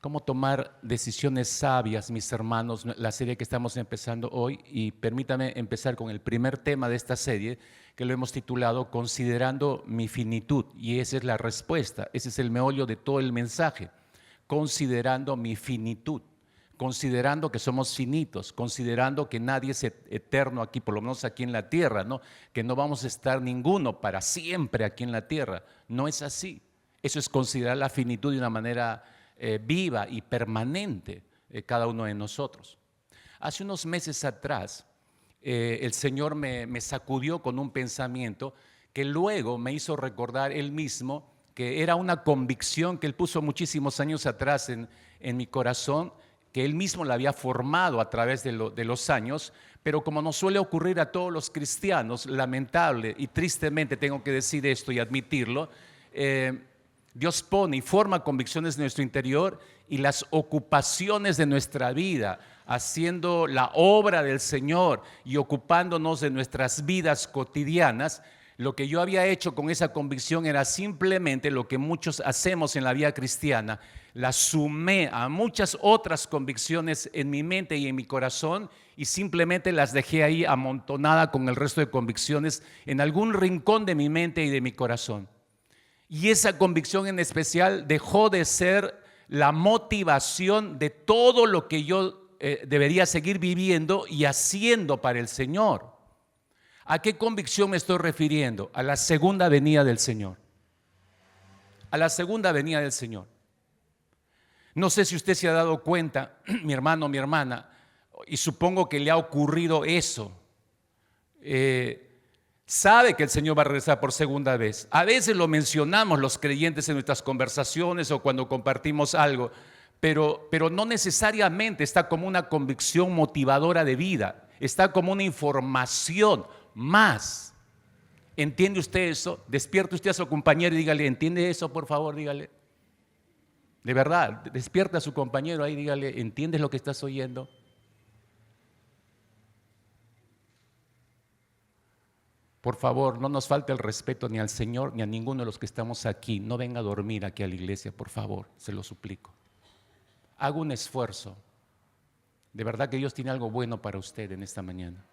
Cómo tomar decisiones sabias, mis hermanos, la serie que estamos empezando hoy. Y permítame empezar con el primer tema de esta serie, que lo hemos titulado Considerando mi finitud. Y esa es la respuesta, ese es el meollo de todo el mensaje. Considerando mi finitud, considerando que somos finitos, considerando que nadie es eterno aquí, por lo menos aquí en la tierra, ¿no? Que no vamos a estar ninguno para siempre aquí en la tierra. No es así. Eso es considerar la finitud de una manera viva y permanente cada uno de nosotros. Hace unos meses atrás, el Señor me sacudió con un pensamiento que luego me hizo recordar Él mismo, que era una convicción que Él puso muchísimos años atrás en mi corazón, que Él mismo la había formado a través de los años, pero como nos suele ocurrir a todos los cristianos, lamentable y tristemente tengo que decir esto y admitirlo, Dios pone y forma convicciones en nuestro interior, y las ocupaciones de nuestra vida, haciendo la obra del Señor y ocupándonos de nuestras vidas cotidianas. Lo que yo había hecho con esa convicción era simplemente lo que muchos hacemos en la vida cristiana: la sumé a muchas otras convicciones en mi mente y en mi corazón, y simplemente las dejé ahí amontonada con el resto de convicciones en algún rincón de mi mente y de mi corazón. Y esa convicción en especial dejó de ser la motivación de todo lo que yo debería seguir viviendo y haciendo para el Señor. ¿A qué convicción me estoy refiriendo? A la segunda venida del Señor. A la segunda venida del Señor. No sé si usted se ha dado cuenta, mi hermano, mi hermana, y supongo que le ha ocurrido eso. Sabe que el Señor va a regresar por segunda vez. A veces lo mencionamos los creyentes en nuestras conversaciones o cuando compartimos algo, pero no necesariamente está como una convicción motivadora de vida, está como una información más. ¿Entiende usted eso? Despierte usted a su compañero y dígale: ¿entiende eso, por favor? Dígale. De verdad, despierta a su compañero ahí y dígale: ¿entiendes lo que estás oyendo? Por favor, no nos falte el respeto ni al Señor ni a ninguno de los que estamos aquí. No venga a dormir aquí a la iglesia, por favor, se lo suplico. Haga un esfuerzo. De verdad que Dios tiene algo bueno para usted en esta mañana.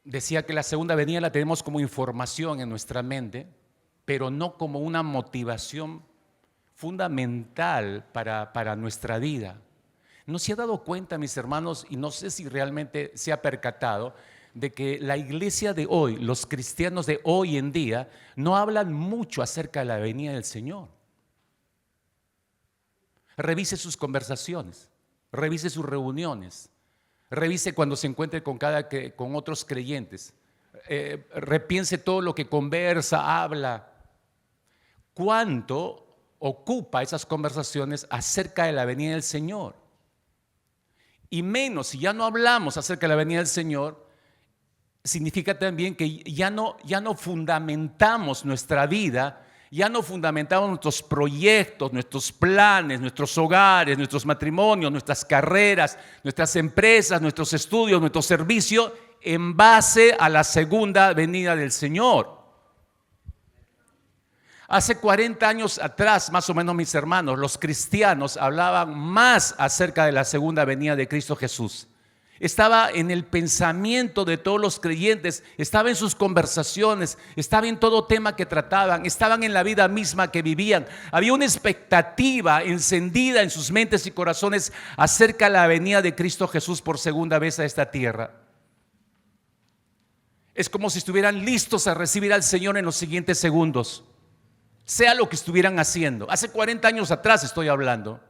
Decía que la segunda venida la tenemos como información en nuestra mente, pero no como una motivación fundamental para nuestra vida. ¿No se ha dado cuenta, mis hermanos, y no sé si realmente se ha percatado, de que la iglesia de hoy, los cristianos de hoy en día, no hablan mucho acerca de la venida del Señor? Revise sus conversaciones, revise sus reuniones, revise cuando se encuentre con otros creyentes, repiense todo lo que conversa, habla. ¿Cuánto ocupa esas conversaciones acerca de la venida del Señor? Y menos, si ya no hablamos acerca de la venida del Señor, significa también que ya no fundamentamos nuestra vida, ya no fundamentamos nuestros proyectos, nuestros planes, nuestros hogares, nuestros matrimonios, nuestras carreras, nuestras empresas, nuestros estudios, nuestro servicio en base a la segunda venida del Señor. Hace 40 años atrás, más o menos, mis hermanos, los cristianos hablaban más acerca de la segunda venida de Cristo Jesús. Estaba en el pensamiento de todos los creyentes, estaba en sus conversaciones, estaba en todo tema que trataban, estaban en la vida misma que vivían. Había una expectativa encendida en sus mentes y corazones acerca de la venida de Cristo Jesús por segunda vez a esta tierra. Es como si estuvieran listos a recibir al Señor en los siguientes segundos, sea lo que estuvieran haciendo. Hace 40 años atrás estoy hablando.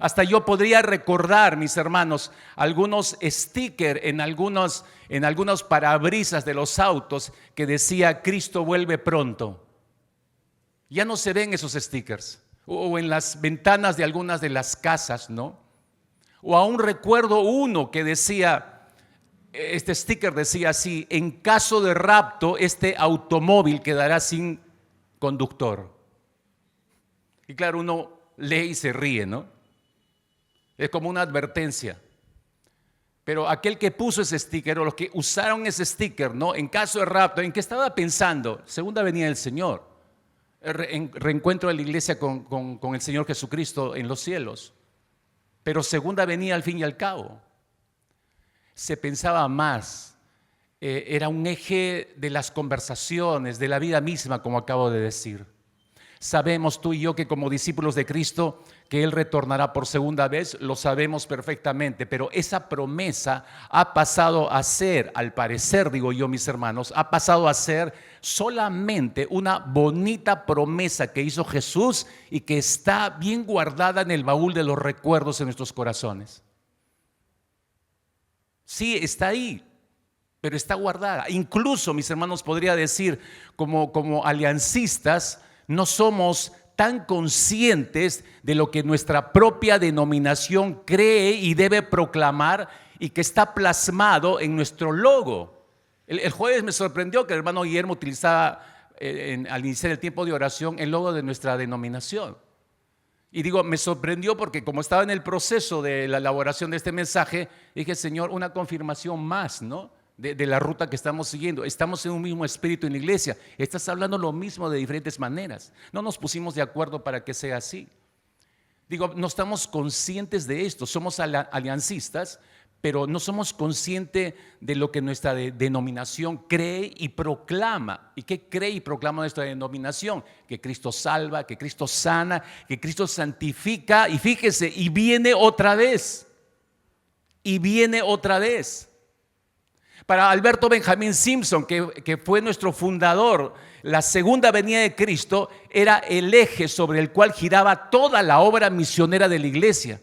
Hasta yo podría recordar, mis hermanos, algunos stickers en algunos parabrisas de los autos que decía: Cristo vuelve pronto. Ya no se ven esos stickers. O en las ventanas de algunas de las casas, ¿no? O aún recuerdo uno que decía, este sticker decía así: en caso de rapto, este automóvil quedará sin conductor. Y claro, uno lee y se ríe, ¿no? Es como una advertencia. Pero aquel que puso ese sticker o los que usaron ese sticker, ¿no? En caso de rapto, ¿en qué estaba pensando? Segunda venida del Señor, en reencuentro de la iglesia con el Señor Jesucristo en los cielos. Pero segunda venida al fin y al cabo. Se pensaba más, era un eje de las conversaciones, de la vida misma, como acabo de decir. Sabemos tú y yo que como discípulos de Cristo, que Él retornará por segunda vez, lo sabemos perfectamente, pero esa promesa ha pasado a ser, al parecer, digo yo, mis hermanos, ha pasado a ser solamente una bonita promesa que hizo Jesús y que está bien guardada en el baúl de los recuerdos en nuestros corazones. Sí, está ahí, pero está guardada. Incluso, mis hermanos, podría decir, como aliancistas, no somos tan conscientes de lo que nuestra propia denominación cree y debe proclamar y que está plasmado en nuestro logo. El jueves me sorprendió que el hermano Guillermo utilizaba al iniciar el tiempo de oración el logo de nuestra denominación. Y digo, me sorprendió porque como estaba en el proceso de la elaboración de este mensaje, dije, Señor, una confirmación más, ¿no? De la ruta que estamos siguiendo. Estamos en un mismo espíritu en la iglesia. Estás hablando lo mismo de diferentes maneras. No nos pusimos de acuerdo para que sea así. Digo, no estamos conscientes de esto. Somos aliancistas, pero no somos conscientes de lo que nuestra denominación cree y proclama. ¿Y qué cree y proclama nuestra denominación? Que Cristo salva, que Cristo sana, que Cristo santifica. Y fíjese, y viene otra vez. Y viene otra vez. Para Alberto Benjamín Simpson, que fue nuestro fundador, la segunda venida de Cristo era el eje sobre el cual giraba toda la obra misionera de la iglesia.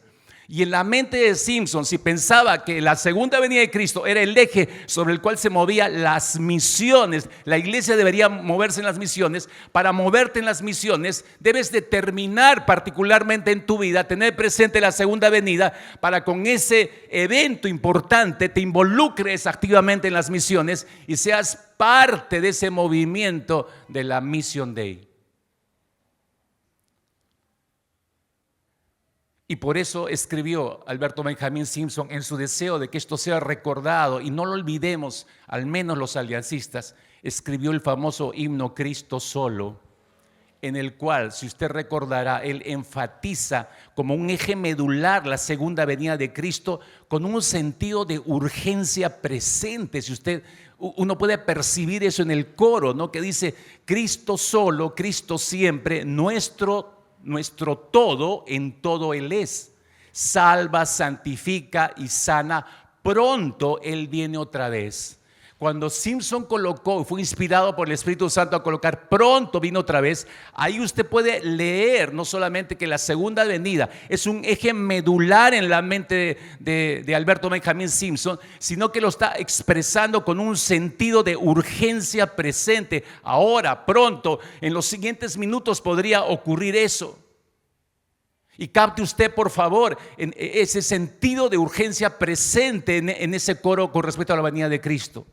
Y en la mente de Simpson, si pensaba que la segunda venida de Cristo era el eje sobre el cual se movían las misiones, la iglesia debería moverse en las misiones. Para moverte en las misiones, debes determinar particularmente en tu vida, tener presente la segunda venida, para con ese evento importante te involucres activamente en las misiones y seas parte de ese movimiento de la Mission Day. Y por eso escribió Alberto Benjamín Simpson en su deseo de que esto sea recordado y no lo olvidemos, al menos los aliancistas, escribió el famoso himno Cristo solo, en el cual, si usted recordará, él enfatiza como un eje medular la segunda venida de Cristo con un sentido de urgencia presente. Si uno puede percibir eso en el coro, ¿no? Que dice Cristo solo, Cristo siempre, nuestro todo, en todo Él es. Salva, santifica y sana. Pronto Él viene otra vez. Cuando Simpson colocó, fue inspirado por el Espíritu Santo a colocar pronto vino otra vez, ahí usted puede leer no solamente que la segunda venida es un eje medular en la mente de Alberto Benjamín Simpson, sino que lo está expresando con un sentido de urgencia presente. Ahora, pronto, en los siguientes minutos podría ocurrir eso. Y capte usted, por favor, en ese sentido de urgencia presente en ese coro con respecto a la venida de Cristo.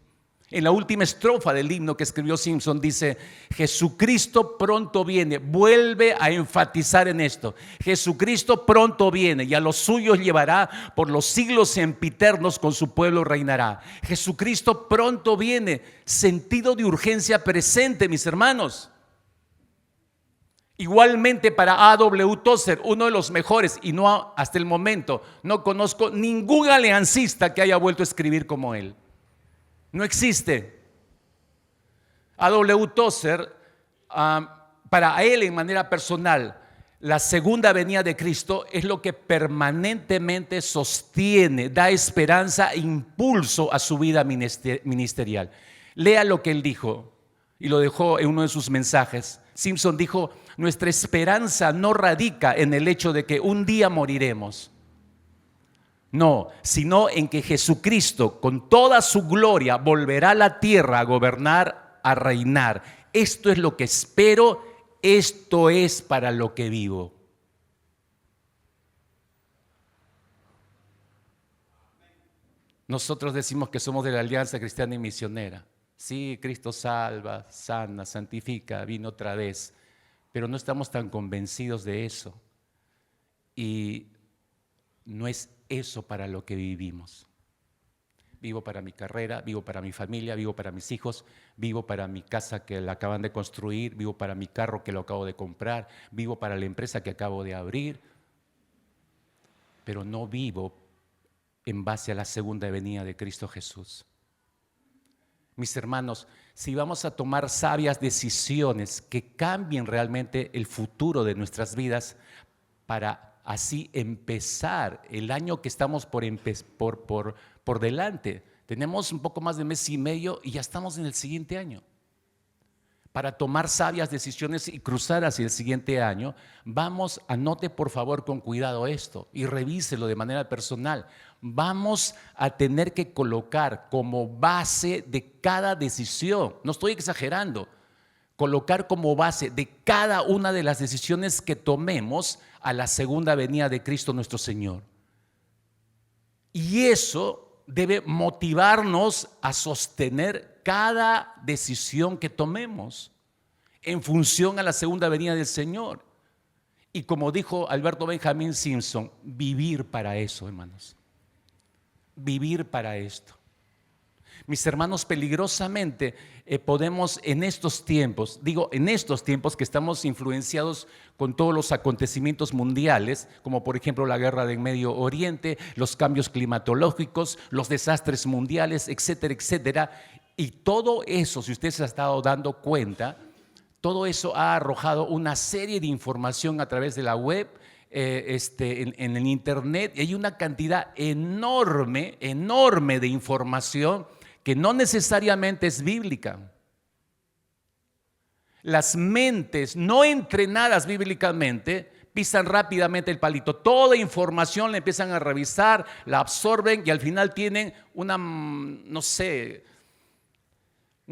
En la última estrofa del himno que escribió Simpson dice: Jesucristo pronto viene. Vuelve a enfatizar en esto: Jesucristo pronto viene y a los suyos llevará, por los siglos sempiternos con su pueblo reinará. Jesucristo pronto viene. Sentido de urgencia presente, mis hermanos. Igualmente para A.W. Tozer, uno de los mejores, y no hasta el momento no conozco ningún aliancista que haya vuelto a escribir como él. No existe. A.W. Tozer, para él en manera personal, la segunda venida de Cristo es lo que permanentemente sostiene, da esperanza e impulso a su vida ministerial. Lea lo que él dijo y lo dejó en uno de sus mensajes. Simpson dijo: nuestra esperanza no radica en el hecho de que un día moriremos. No, sino en que Jesucristo con toda su gloria volverá a la tierra a gobernar, a reinar. Esto es lo que espero, esto es para lo que vivo. Nosotros decimos que somos de la Alianza Cristiana y Misionera. Sí, Cristo salva, sana, santifica, vino otra vez, pero no estamos tan convencidos de eso. Y no es eso para lo que vivimos. vivo para mi carrera, vivo para mi familia, vivo para mis hijos, vivo para mi casa que la acaban de construir, vivo para mi carro que lo acabo de comprar, vivo para la empresa que acabo de abrir, pero no vivo en base a la segunda venida de Cristo Jesús. Mis hermanos, si vamos a tomar sabias decisiones que cambien realmente el futuro de nuestras vidas para así empezar el año que estamos por delante. Tenemos un poco más de mes y medio y ya estamos en el siguiente año. Para tomar sabias decisiones y cruzar hacia el siguiente año, anote por favor con cuidado esto y revíselo de manera personal. Vamos a tener que colocar como base de cada decisión, no estoy exagerando, colocar como base de cada una de las decisiones que tomemos a la segunda venida de Cristo nuestro Señor. Y eso debe motivarnos a sostener cada decisión que tomemos en función a la segunda venida del Señor. Y como dijo Alberto Benjamín Simpson, vivir para eso, hermanos. Vivir para esto. Mis hermanos, peligrosamente podemos en estos tiempos que estamos influenciados con todos los acontecimientos mundiales, como por ejemplo la guerra del Medio Oriente, los cambios climatológicos, los desastres mundiales, etcétera, etcétera. Y todo eso, si usted se ha estado dando cuenta, todo eso ha arrojado una serie de información a través de la web, en el internet. Y hay una cantidad enorme de información que no necesariamente es bíblica. Las mentes no entrenadas bíblicamente pisan rápidamente el palito. Toda información la empiezan a revisar, la absorben y al final tienen un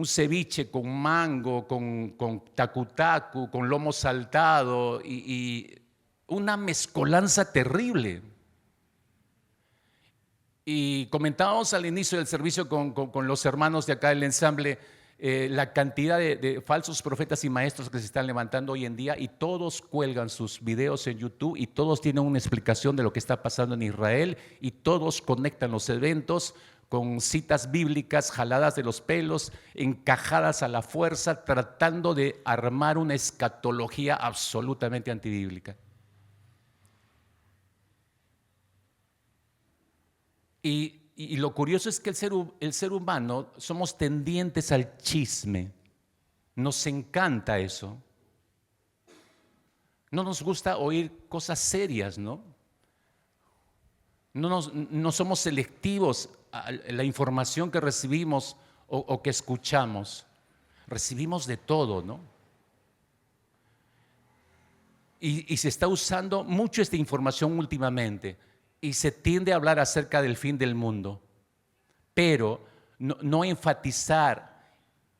ceviche con mango, con tacu-tacu, con lomo saltado y una mezcolanza terrible. Y comentábamos al inicio del servicio con los hermanos de acá del ensamble la cantidad de falsos profetas y maestros que se están levantando hoy en día, y todos cuelgan sus videos en YouTube y todos tienen una explicación de lo que está pasando en Israel y todos conectan los eventos con citas bíblicas jaladas de los pelos, encajadas a la fuerza, tratando de armar una escatología absolutamente antibíblica. Y lo curioso es que el ser humano somos tendientes al chisme. Nos encanta eso. No nos gusta oír cosas serias, ¿no? No somos selectivos a la información que recibimos o que escuchamos. Recibimos de todo, ¿no? Y se está usando mucho esta información últimamente. Y se tiende a hablar acerca del fin del mundo, pero no enfatizar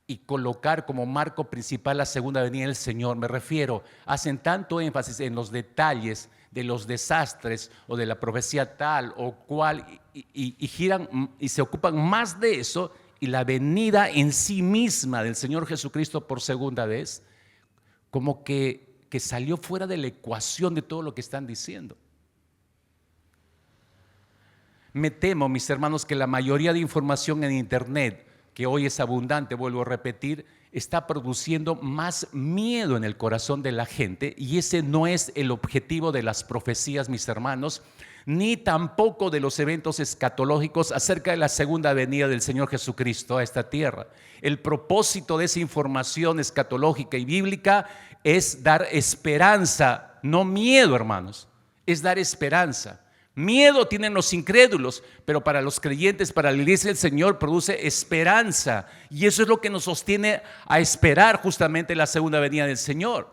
y colocar como marco principal la segunda venida del Señor. Me refiero, hacen tanto énfasis en los detalles de los desastres o de la profecía tal o cual y giran y se ocupan más de eso, y la venida en sí misma del Señor Jesucristo por segunda vez como que salió fuera de la ecuación de todo lo que están diciendo. Me temo, mis hermanos, que la mayoría de información en internet, que hoy es abundante, vuelvo a repetir, está produciendo más miedo en el corazón de la gente, y ese no es el objetivo de las profecías, mis hermanos, ni tampoco de los eventos escatológicos acerca de la segunda venida del Señor Jesucristo a esta tierra. El propósito de esa información escatológica y bíblica es dar esperanza, no miedo, hermanos, es dar esperanza. Miedo tienen los incrédulos, pero para los creyentes, para la iglesia del Señor, produce esperanza. Y eso es lo que nos sostiene a esperar justamente la segunda venida del Señor.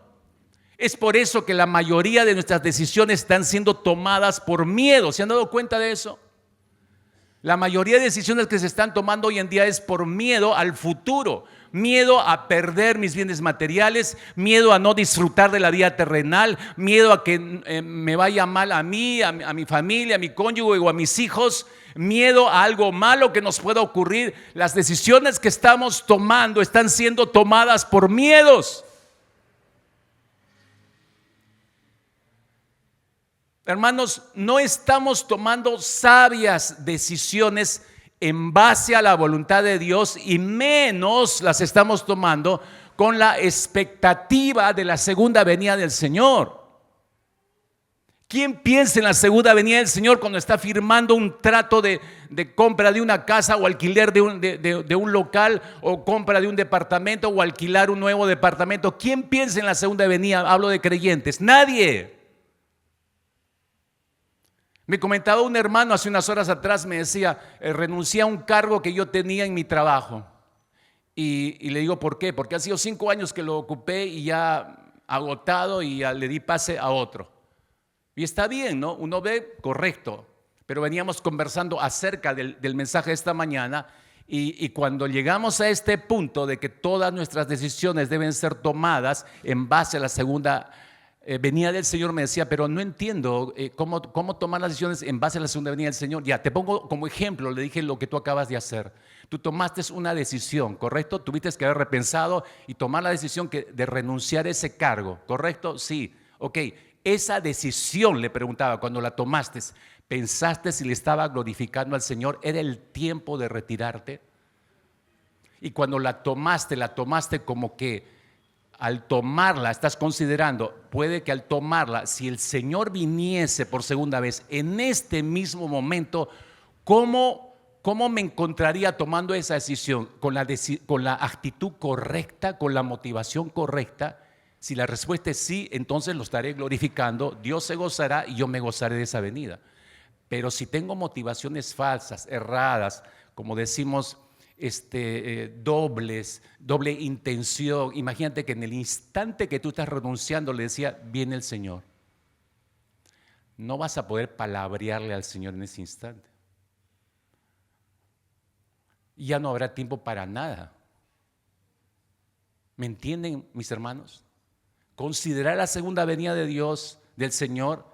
Es por eso que la mayoría de nuestras decisiones están siendo tomadas por miedo. ¿Se han dado cuenta de eso? La mayoría de decisiones que se están tomando hoy en día es por miedo al futuro. Miedo a perder mis bienes materiales, miedo a no disfrutar de la vida terrenal, miedo a que me vaya mal a mí, a mi familia, a mi cónyuge o a mis hijos, miedo a algo malo que nos pueda ocurrir. Las decisiones que estamos tomando están siendo tomadas por miedos. Hermanos, no estamos tomando sabias decisiones en base a la voluntad de Dios y menos las estamos tomando con la expectativa de la segunda venida del Señor. ¿Quién piensa en la segunda venida del Señor cuando está firmando un trato de compra de una casa o alquiler de un local o compra de un departamento o alquilar un nuevo departamento? ¿Quién piensa en la segunda venida? Hablo de creyentes. Nadie. Me comentaba un hermano hace unas horas atrás, me decía, renuncié a un cargo que yo tenía en mi trabajo. Y le digo, ¿por qué? Porque han sido 5 años que lo ocupé y ya agotado y ya le di pase a otro. Y está bien, ¿no? Uno ve, correcto, pero veníamos conversando acerca del mensaje de esta mañana y cuando llegamos a este punto de que todas nuestras decisiones deben ser tomadas en base a la segunda venida del Señor, me decía, pero no entiendo cómo tomar las decisiones en base a la segunda venida del Señor. Ya, te pongo como ejemplo, le dije lo que tú acabas de hacer. Tú tomaste una decisión, ¿correcto? Tuviste que haber repensado y tomar la decisión de renunciar a ese cargo, ¿correcto? Sí, ok. Esa decisión, le preguntaba, cuando la tomaste, ¿pensaste si le estaba glorificando al Señor? ¿Era el tiempo de retirarte? Y cuando la tomaste como que al tomarla, estás considerando, puede que al tomarla, si el Señor viniese por segunda vez en este mismo momento, ¿cómo me encontraría tomando esa decisión? ¿Con la actitud correcta, con la motivación correcta? Si la respuesta es sí, entonces lo estaré glorificando, Dios se gozará y yo me gozaré de esa venida. Pero si tengo motivaciones falsas, erradas, como decimos, doble intención, imagínate que en el instante que tú estás renunciando le decía, viene el Señor. No vas a poder palabrearle al Señor en ese instante. Y ya no habrá tiempo para nada. ¿Me entienden, mis hermanos? Considerar la segunda venida de Dios, del Señor,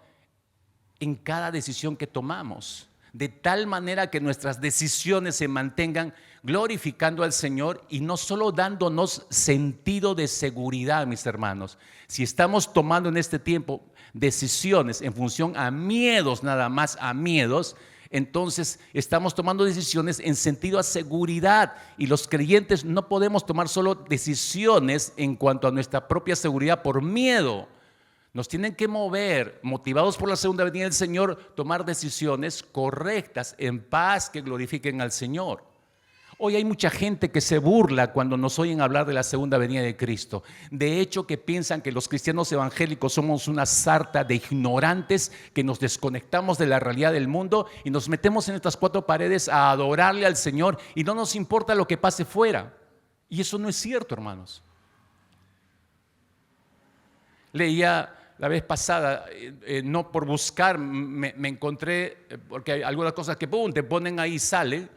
en cada decisión que tomamos, de tal manera que nuestras decisiones se mantengan glorificando al Señor y no solo dándonos sentido de seguridad, mis hermanos. Si estamos tomando en este tiempo decisiones en función a miedos, nada más a miedos, entonces estamos tomando decisiones en sentido a seguridad, y los creyentes no podemos tomar solo decisiones en cuanto a nuestra propia seguridad por miedo. Nos tienen que mover, motivados por la segunda venida del Señor, tomar decisiones correctas, en paz, que glorifiquen al Señor. Hoy hay mucha gente que se burla cuando nos oyen hablar de la segunda venida de Cristo. De hecho, que piensan que los cristianos evangélicos somos una sarta de ignorantes, que nos desconectamos de la realidad del mundo y nos metemos en estas 4 paredes a adorarle al Señor y no nos importa lo que pase fuera. Y eso no es cierto, hermanos. Leía la vez pasada, no por buscar, me encontré, porque hay algunas cosas que te ponen ahí, sale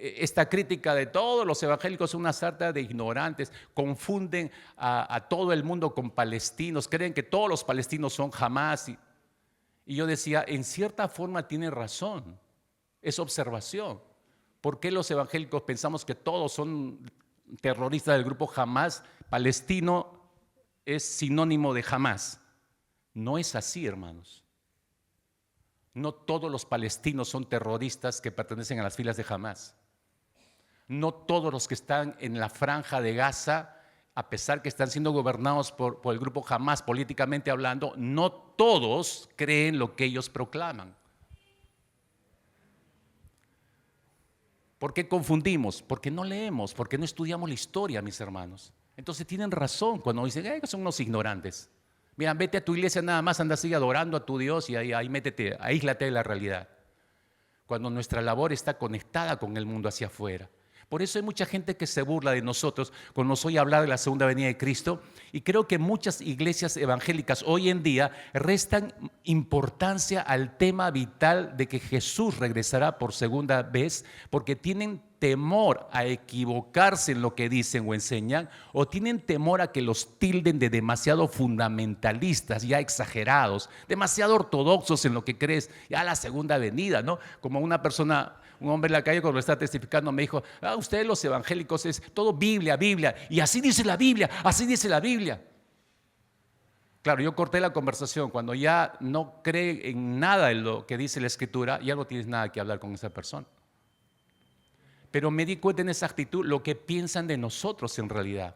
esta crítica de todos los evangélicos son una sarta de ignorantes, confunden a todo el mundo con palestinos, creen que todos los palestinos son Hamás. Y yo decía, en cierta forma tiene razón, es observación. ¿Por qué los evangélicos pensamos que todos son terroristas del grupo Hamás? Palestino es sinónimo de Hamás. No es así, hermanos. No todos los palestinos son terroristas que pertenecen a las filas de Hamás. No todos los que están en la franja de Gaza, a pesar que están siendo gobernados por el grupo Hamás, políticamente hablando, no todos creen lo que ellos proclaman. ¿Por qué confundimos? Porque no leemos, porque no estudiamos la historia, mis hermanos. Entonces tienen razón cuando dicen que son unos ignorantes. Mira, vete a tu iglesia nada más, anda así adorando a tu Dios y ahí métete, aíslate de la realidad. Cuando nuestra labor está conectada con el mundo hacia afuera. Por eso hay mucha gente que se burla de nosotros cuando nos oye hablar de la segunda venida de Cristo, y creo que muchas iglesias evangélicas hoy en día restan importancia al tema vital de que Jesús regresará por segunda vez, porque tienen temor a equivocarse en lo que dicen o enseñan, o tienen temor a que los tilden de demasiado fundamentalistas, ya exagerados, demasiado ortodoxos en lo que crees, ya la segunda venida, ¿no? Como una persona, un hombre en la calle cuando lo está testificando me dijo, ustedes los evangélicos es todo Biblia, Biblia, y así dice la Biblia, así dice la Biblia. Claro, yo corté la conversación. Cuando ya no cree en nada de lo que dice la Escritura, ya no tienes nada que hablar con esa persona. Pero me di cuenta en esa actitud lo que piensan de nosotros en realidad.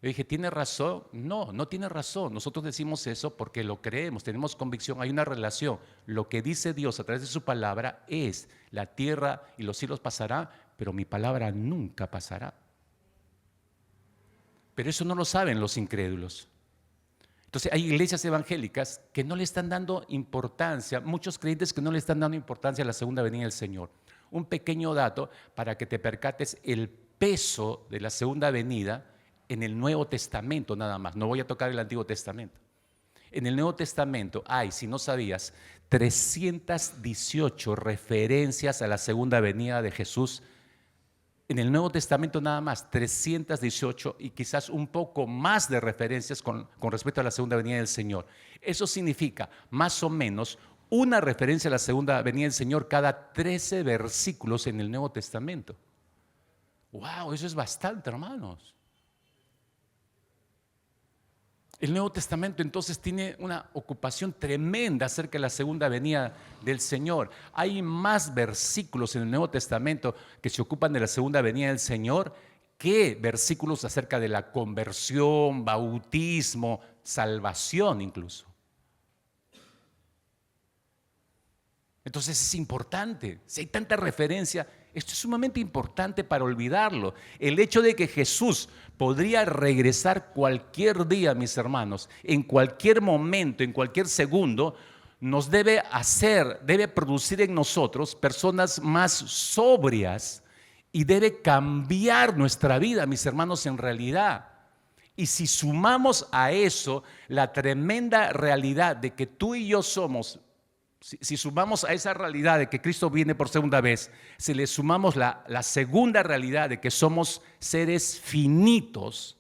Yo dije, ¿tiene razón? No, no tiene razón. Nosotros decimos eso porque lo creemos, tenemos convicción, hay una relación. Lo que dice Dios a través de su palabra es, la tierra y los cielos pasarán, pero mi palabra nunca pasará. Pero eso no lo saben los incrédulos. Entonces hay iglesias evangélicas que no le están dando importancia, muchos creyentes que no le están dando importancia a la segunda venida del Señor. Un pequeño dato para que te percates el peso de la segunda venida en el Nuevo Testamento nada más. No voy a tocar el Antiguo Testamento. En el Nuevo Testamento hay, si no sabías, 318 referencias a la segunda venida de Jesús. En el Nuevo Testamento nada más, 318 y quizás un poco más de referencias con respecto a la segunda venida del Señor. Eso significa más o menos una referencia a la segunda venida del Señor cada 13 versículos en el Nuevo Testamento. ¡Wow! Eso es bastante, hermanos. El Nuevo Testamento entonces tiene una ocupación tremenda acerca de la segunda venida del Señor. Hay más versículos en el Nuevo Testamento que se ocupan de la segunda venida del Señor que versículos acerca de la conversión, bautismo, salvación incluso. Entonces es importante, si hay tanta referencia, esto es sumamente importante para olvidarlo. El hecho de que Jesús podría regresar cualquier día, mis hermanos, en cualquier momento, en cualquier segundo, nos debe producir en nosotros personas más sobrias y debe cambiar nuestra vida, mis hermanos, en realidad. Y si sumamos a eso la tremenda realidad de que tú y yo somos, si sumamos a esa realidad de que Cristo viene por segunda vez, si le sumamos la segunda realidad de que somos seres finitos,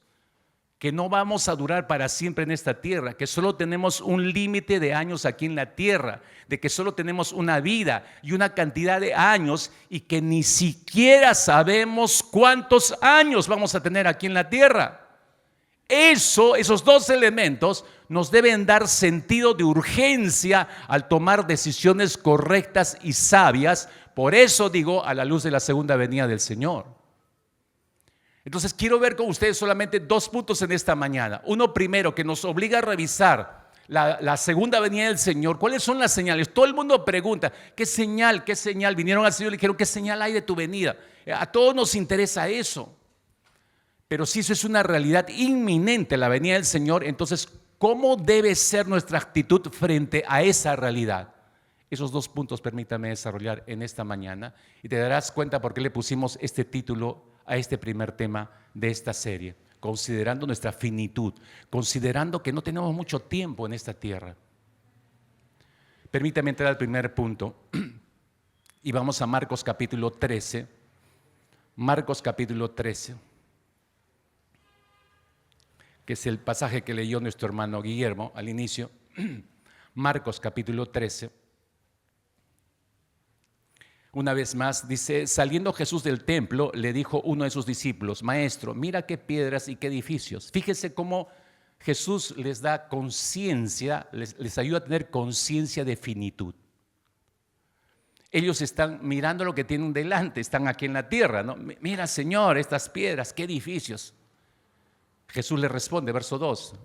que no vamos a durar para siempre en esta tierra, que solo tenemos un límite de años aquí en la tierra, de que solo tenemos una vida y una cantidad de años y que ni siquiera sabemos cuántos años vamos a tener aquí en la tierra. Esos dos elementos nos deben dar sentido de urgencia al tomar decisiones correctas y sabias. Por eso digo, a la luz de la segunda venida del Señor. Entonces quiero ver con ustedes solamente dos puntos en esta mañana. Uno primero que nos obliga a revisar la segunda venida del Señor. ¿Cuáles son las señales? Todo el mundo pregunta, ¿qué señal? ¿Qué señal? Vinieron al Señor y le dijeron, ¿qué señal hay de tu venida? A todos nos interesa eso. Pero si eso es una realidad inminente, la venida del Señor, entonces, ¿cómo debe ser nuestra actitud frente a esa realidad? Esos dos puntos permítame desarrollar en esta mañana y te darás cuenta por qué le pusimos este título a este primer tema de esta serie, considerando nuestra finitud, considerando que no tenemos mucho tiempo en esta tierra. Permítame entrar al primer punto y vamos a Marcos capítulo 13. Marcos capítulo 13. Que es el pasaje que leyó nuestro hermano Guillermo al inicio, Marcos capítulo 13. Una vez más dice, saliendo Jesús del templo, le dijo uno de sus discípulos, Maestro, mira qué piedras y qué edificios. Fíjese cómo Jesús les da conciencia, les ayuda a tener conciencia de finitud. Ellos están mirando lo que tienen delante, están aquí en la tierra, ¿no? Mira, Señor, estas piedras, qué edificios. Jesús le responde, verso 2,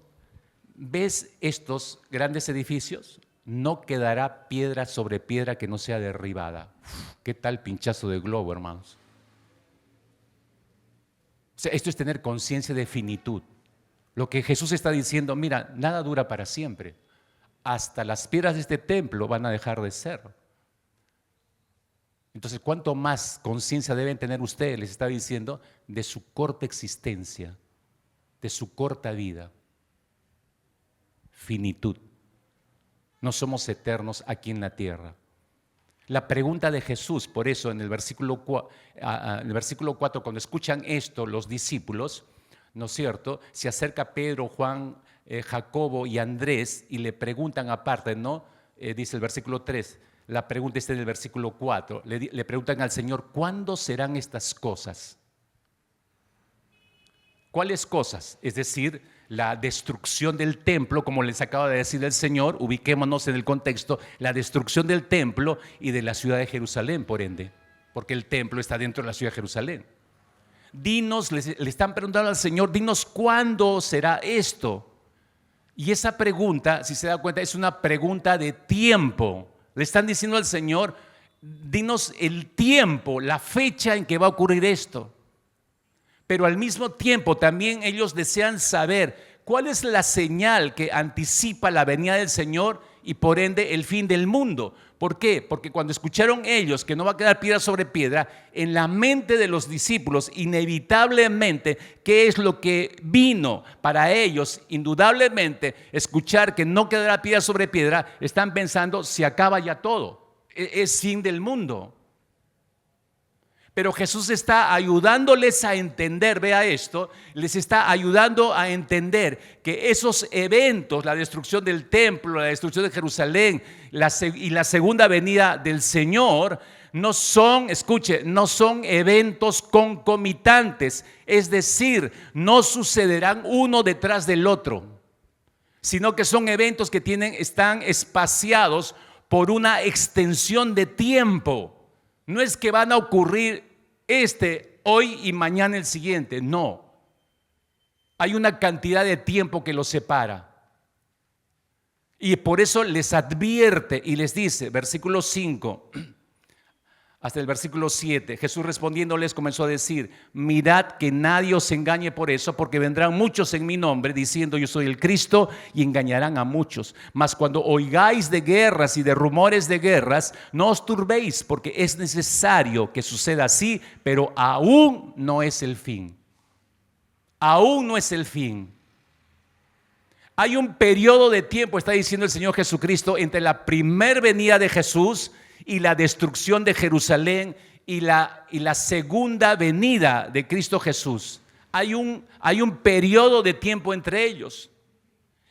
¿ves estos grandes edificios? No quedará piedra sobre piedra que no sea derribada. ¿Qué tal pinchazo de globo, hermanos? O sea, esto es tener conciencia de finitud. Lo que Jesús está diciendo, mira, nada dura para siempre. Hasta las piedras de este templo van a dejar de ser. Entonces, ¿cuánto más conciencia deben tener ustedes? Les está diciendo de su corta existencia, de su corta vida, finitud. No somos eternos aquí en la tierra. La pregunta de Jesús, por eso en el versículo 4, cuando escuchan esto los discípulos, ¿no es cierto? Se acerca Pedro, Juan, Jacobo y Andrés y le preguntan aparte, ¿no? Dice el versículo 3, la pregunta está en el versículo 4, le preguntan al Señor, ¿cuándo serán estas cosas? ¿Cuáles cosas? Es decir, la destrucción del templo, como les acaba de decir el Señor, ubiquémonos en el contexto, la destrucción del templo y de la ciudad de Jerusalén, por ende. porque el templo está dentro de la ciudad de Jerusalén. Dinos, le están preguntando al Señor, dinos cuándo será esto. Y esa pregunta, si se da cuenta, es una pregunta de tiempo. Le están diciendo al Señor, dinos el tiempo, la fecha en que va a ocurrir esto. Pero al mismo tiempo también ellos desean saber cuál es la señal que anticipa la venida del Señor y por ende el fin del mundo. ¿Por qué? Porque cuando escucharon ellos que no va a quedar piedra sobre piedra, en la mente de los discípulos inevitablemente, ¿qué es lo que vino para ellos? Indudablemente, escuchar que no quedará piedra sobre piedra, están pensando, se acaba ya todo, es fin del mundo. Pero Jesús está ayudándoles a entender, vea esto, les está ayudando a entender que esos eventos, la destrucción del templo, la destrucción de Jerusalén y la segunda venida del Señor, no son, escuche, no son eventos concomitantes, es decir, no sucederán uno detrás del otro, sino que son eventos que están espaciados por una extensión de tiempo. No es que van a ocurrir hoy y mañana el siguiente, no. Hay una cantidad de tiempo que los separa. Y por eso les advierte y les dice, versículo 5 hasta el versículo 7, Jesús respondiéndoles comenzó a decir, mirad que nadie os engañe por eso, porque vendrán muchos en mi nombre diciendo yo soy el Cristo y engañarán a muchos. Mas cuando oigáis de guerras y de rumores de guerras, no os turbéis, porque es necesario que suceda así, pero aún no es el fin. Aún no es el fin. Hay un periodo de tiempo, está diciendo el Señor Jesucristo, entre la primer venida de Jesús y la destrucción de Jerusalén y la segunda venida de Cristo Jesús. Hay un periodo de tiempo entre ellos.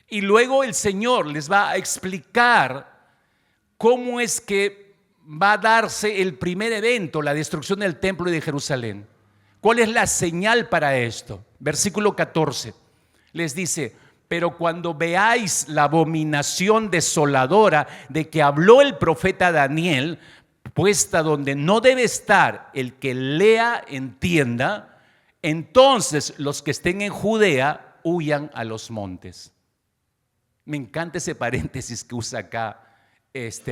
Y luego el Señor les va a explicar cómo es que va a darse el primer evento, la destrucción del templo y de Jerusalén. ¿Cuál es la señal para esto? Versículo 14 les dice, pero cuando veáis la abominación desoladora de que habló el profeta Daniel, puesta donde no debe estar, el que lea entienda, entonces los que estén en Judea huyan a los montes. Me encanta ese paréntesis que usa acá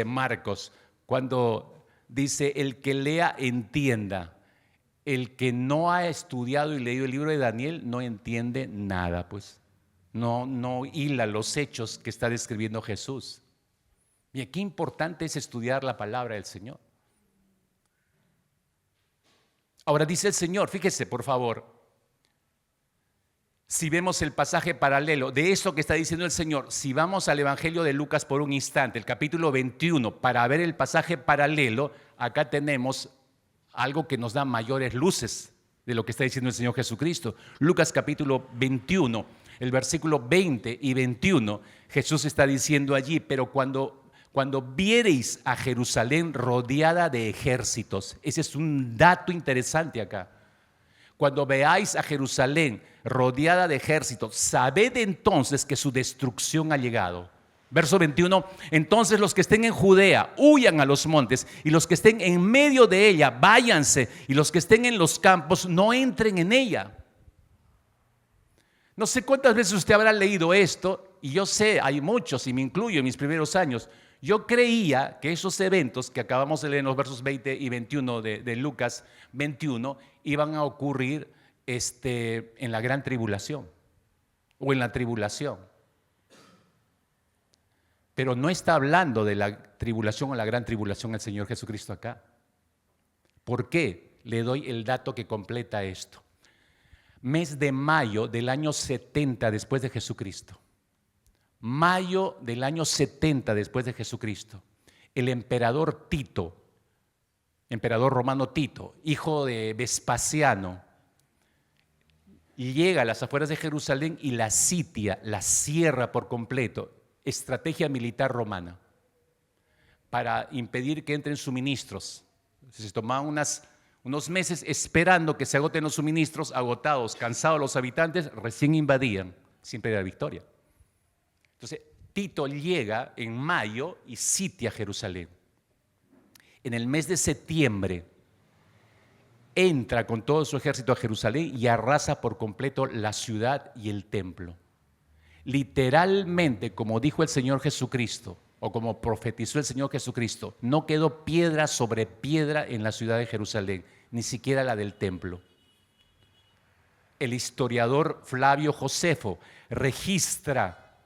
Marcos, cuando dice el que lea entienda. El que no ha estudiado y leído el libro de Daniel no entiende nada, pues. No hila los hechos que está describiendo Jesús. Y qué importante es estudiar la palabra del Señor. Ahora dice el Señor, fíjese por favor, si vemos el pasaje paralelo de esto que está diciendo el Señor, si vamos al Evangelio de Lucas por un instante, el capítulo 21, para ver el pasaje paralelo, acá tenemos algo que nos da mayores luces de lo que está diciendo el Señor Jesucristo. Lucas capítulo 21, el versículo 20 y 21, Jesús está diciendo allí, pero cuando viereis a Jerusalén rodeada de ejércitos, ese es un dato interesante acá. Cuando veáis a Jerusalén rodeada de ejércitos, sabed entonces que su destrucción ha llegado. Verso 21, entonces los que estén en Judea huyan a los montes, y los que estén en medio de ella váyanse, y los que estén en los campos no entren en ella. No sé cuántas veces usted habrá leído esto, y yo sé, hay muchos, y me incluyo en mis primeros años. Yo creía que esos eventos que acabamos de leer en los versos 20 y 21 de Lucas 21 iban a ocurrir en la gran tribulación o en la tribulación. Pero no está hablando de la tribulación o la gran tribulación el Señor Jesucristo acá. ¿Por qué? Le doy el dato que completa esto. Mes de mayo del año 70 después de Jesucristo. Mayo del año 70 después de Jesucristo. El emperador Tito, emperador romano Tito, hijo de Vespasiano, llega a las afueras de Jerusalén y la sitia, la cierra por completo. Estrategia militar romana para impedir que entren suministros. Se tomaban unos meses esperando que se agoten los suministros, agotados, cansados los habitantes, recién invadían, siempre era victoria. Entonces Tito llega en mayo y sitia Jerusalén. En el mes de septiembre entra con todo su ejército a Jerusalén y arrasa por completo la ciudad y el templo. Literalmente, como dijo el Señor Jesucristo, o como profetizó el Señor Jesucristo, no quedó piedra sobre piedra en la ciudad de Jerusalén, ni siquiera la del templo. El historiador Flavio Josefo registra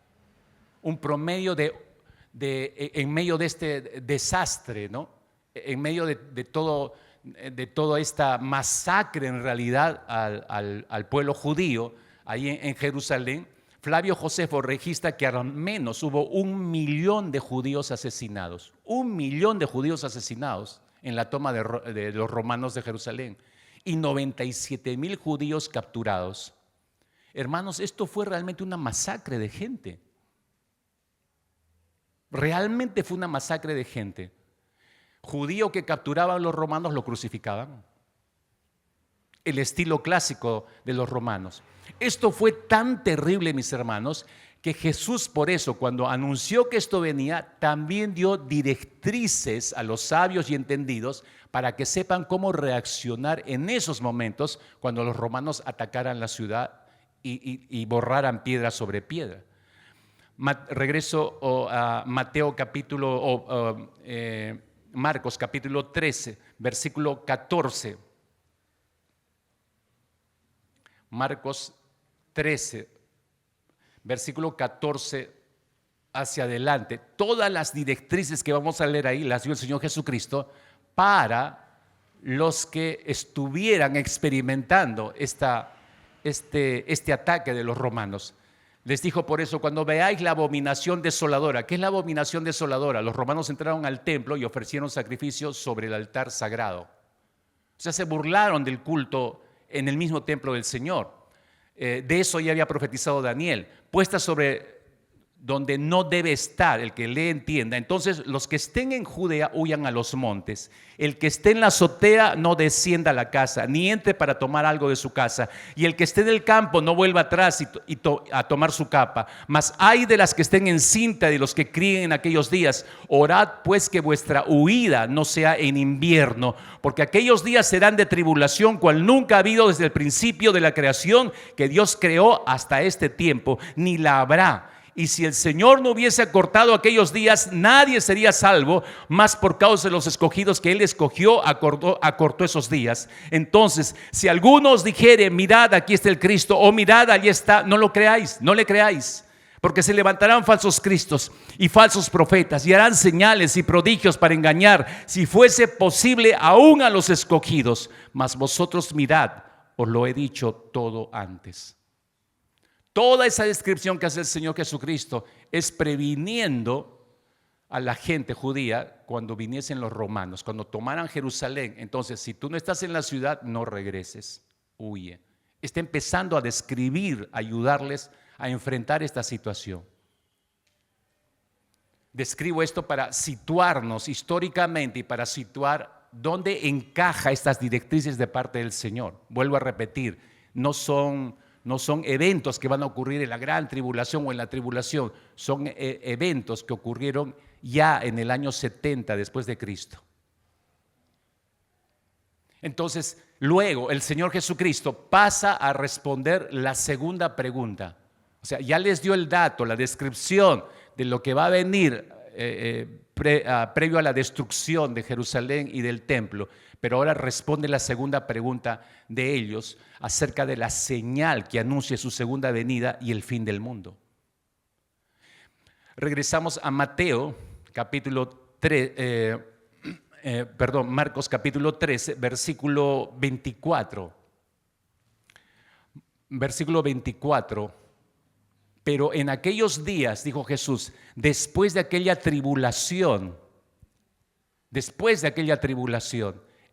un promedio en medio de este desastre, ¿no? En medio de toda esta masacre en realidad al pueblo judío ahí en Jerusalén. Flavio Josefo registra que al menos hubo 1 millón de judíos asesinados. 1 millón de judíos asesinados en la toma de los romanos de Jerusalén. Y 97,000 judíos capturados. Hermanos, esto fue realmente una masacre de gente. Realmente fue una masacre de gente. Judío que capturaban los romanos lo crucificaban. El estilo clásico de los romanos. Esto fue tan terrible, mis hermanos, que Jesús por eso, cuando anunció que esto venía, también dio directrices a los sabios y entendidos para que sepan cómo reaccionar en esos momentos cuando los romanos atacaran la ciudad y borraran piedra sobre piedra. Regreso a Mateo capítulo, Marcos capítulo 13, versículo 14. Marcos 13, versículo 14 hacia adelante. Todas las directrices que vamos a leer ahí las dio el Señor Jesucristo para los que estuvieran experimentando este ataque de los romanos. Les dijo por eso, cuando veáis la abominación desoladora. ¿Qué es la abominación desoladora? Los romanos entraron al templo y ofrecieron sacrificios sobre el altar sagrado. O sea, se burlaron del culto en el mismo templo del Señor. De eso ya había profetizado Daniel. Puesta sobre donde no debe estar, el que lee entienda. Entonces, los que estén en Judea huyan a los montes. El que esté en la azotea no descienda a la casa, ni entre para tomar algo de su casa. Y el que esté en el campo no vuelva atrás a tomar su capa. Mas ay de las que estén en cinta y de los que críen en aquellos días. Orad pues que vuestra huida no sea en invierno, porque aquellos días serán de tribulación, cual nunca ha habido desde el principio de la creación que Dios creó hasta este tiempo, ni la habrá. Y si el Señor no hubiese acortado aquellos días, nadie sería salvo, más por causa de los escogidos que Él escogió, acortó esos días. Entonces, si alguno os dijere, mirad, aquí está el Cristo, o mirad, allí está, no lo creáis, no le creáis. Porque se levantarán falsos cristos y falsos profetas y harán señales y prodigios para engañar, si fuese posible, aún a los escogidos. Mas vosotros mirad, os lo he dicho todo antes. Toda esa descripción que hace el Señor Jesucristo es previniendo a la gente judía cuando viniesen los romanos, cuando tomaran Jerusalén. Entonces, si tú no estás en la ciudad, no regreses, huye. Está empezando a describir, a ayudarles a enfrentar esta situación. Describo esto para situarnos históricamente y para situar dónde encaja estas directrices de parte del Señor. Vuelvo a repetir, no son eventos que van a ocurrir en la gran tribulación o en la tribulación, son eventos que ocurrieron ya en el año 70 después de Cristo. Entonces, luego el Señor Jesucristo pasa a responder la segunda pregunta. O sea, ya les dio el dato, la descripción de lo que va a venir previo a la destrucción de Jerusalén y del templo. Pero ahora responde la segunda pregunta de ellos acerca de la señal que anuncia su segunda venida y el fin del mundo. Regresamos a Mateo, capítulo 3, Marcos capítulo 13, versículo 24. Versículo 24. Pero en aquellos días, dijo Jesús, después de aquella tribulación,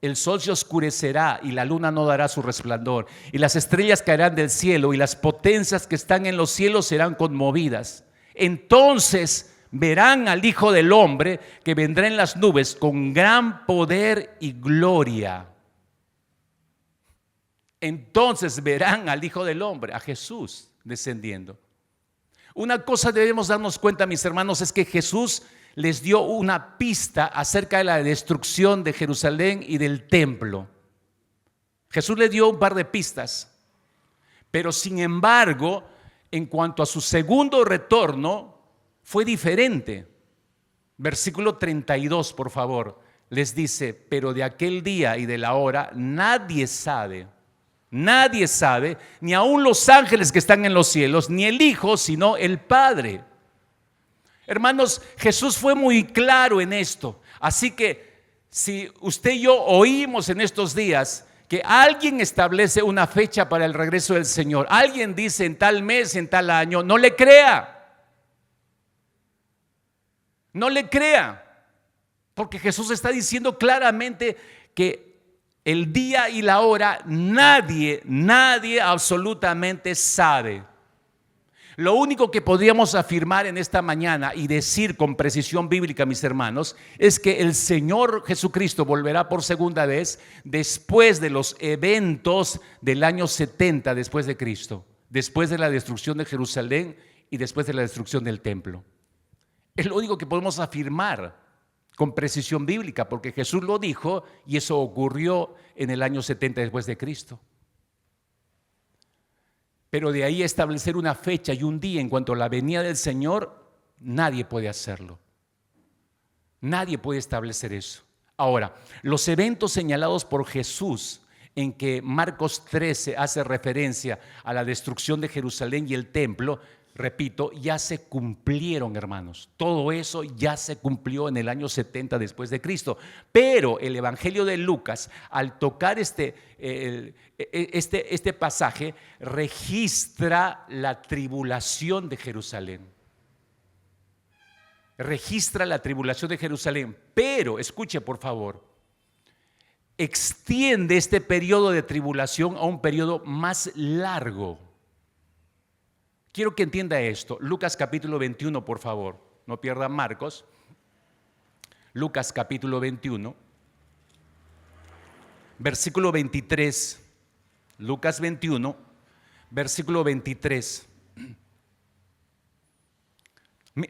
el sol se oscurecerá y la luna no dará su resplandor, y las estrellas caerán del cielo, y las potencias que están en los cielos serán conmovidas. Entonces verán al Hijo del Hombre que vendrá en las nubes con gran poder y gloria. Entonces verán al Hijo del Hombre, a Jesús descendiendo. Una cosa debemos darnos cuenta, mis hermanos, es que Jesús les dio una pista acerca de la destrucción de Jerusalén y del templo. Jesús le dio un par de pistas, pero sin embargo, en cuanto a su segundo retorno, fue diferente. Versículo 32, por favor, les dice: pero de aquel día y de la hora nadie sabe, ni aun los ángeles que están en los cielos, ni el Hijo, sino el Padre. Hermanos, Jesús fue muy claro en esto. Así que si usted y yo oímos en estos días que alguien establece una fecha para el regreso del Señor, alguien dice en tal mes, en tal año, no le crea. No le crea, porque Jesús está diciendo claramente que el día y la hora nadie absolutamente sabe. Lo único que podríamos afirmar en esta mañana y decir con precisión bíblica, mis hermanos, es que el Señor Jesucristo volverá por segunda vez después de los eventos del año 70 después de Cristo, después de la destrucción de Jerusalén y después de la destrucción del templo. Es lo único que podemos afirmar con precisión bíblica, porque Jesús lo dijo y eso ocurrió en el año 70 después de Cristo. Pero de ahí establecer una fecha y un día en cuanto a la venida del Señor, nadie puede hacerlo. Nadie puede establecer eso. Ahora, los eventos señalados por Jesús, en que Marcos 13 hace referencia a la destrucción de Jerusalén y el templo, repito, ya se cumplieron, hermanos. Todo eso ya se cumplió en el año 70 después de Cristo. Pero el Evangelio de Lucas, al tocar este pasaje, registra la tribulación de Jerusalén. Registra la tribulación de Jerusalén. Pero, escuche por favor, extiende este periodo de tribulación a un periodo más largo. Quiero que entienda esto. Lucas capítulo 21, por favor. No pierdan Marcos. Lucas capítulo 21, versículo 23. Lucas 21, versículo 23.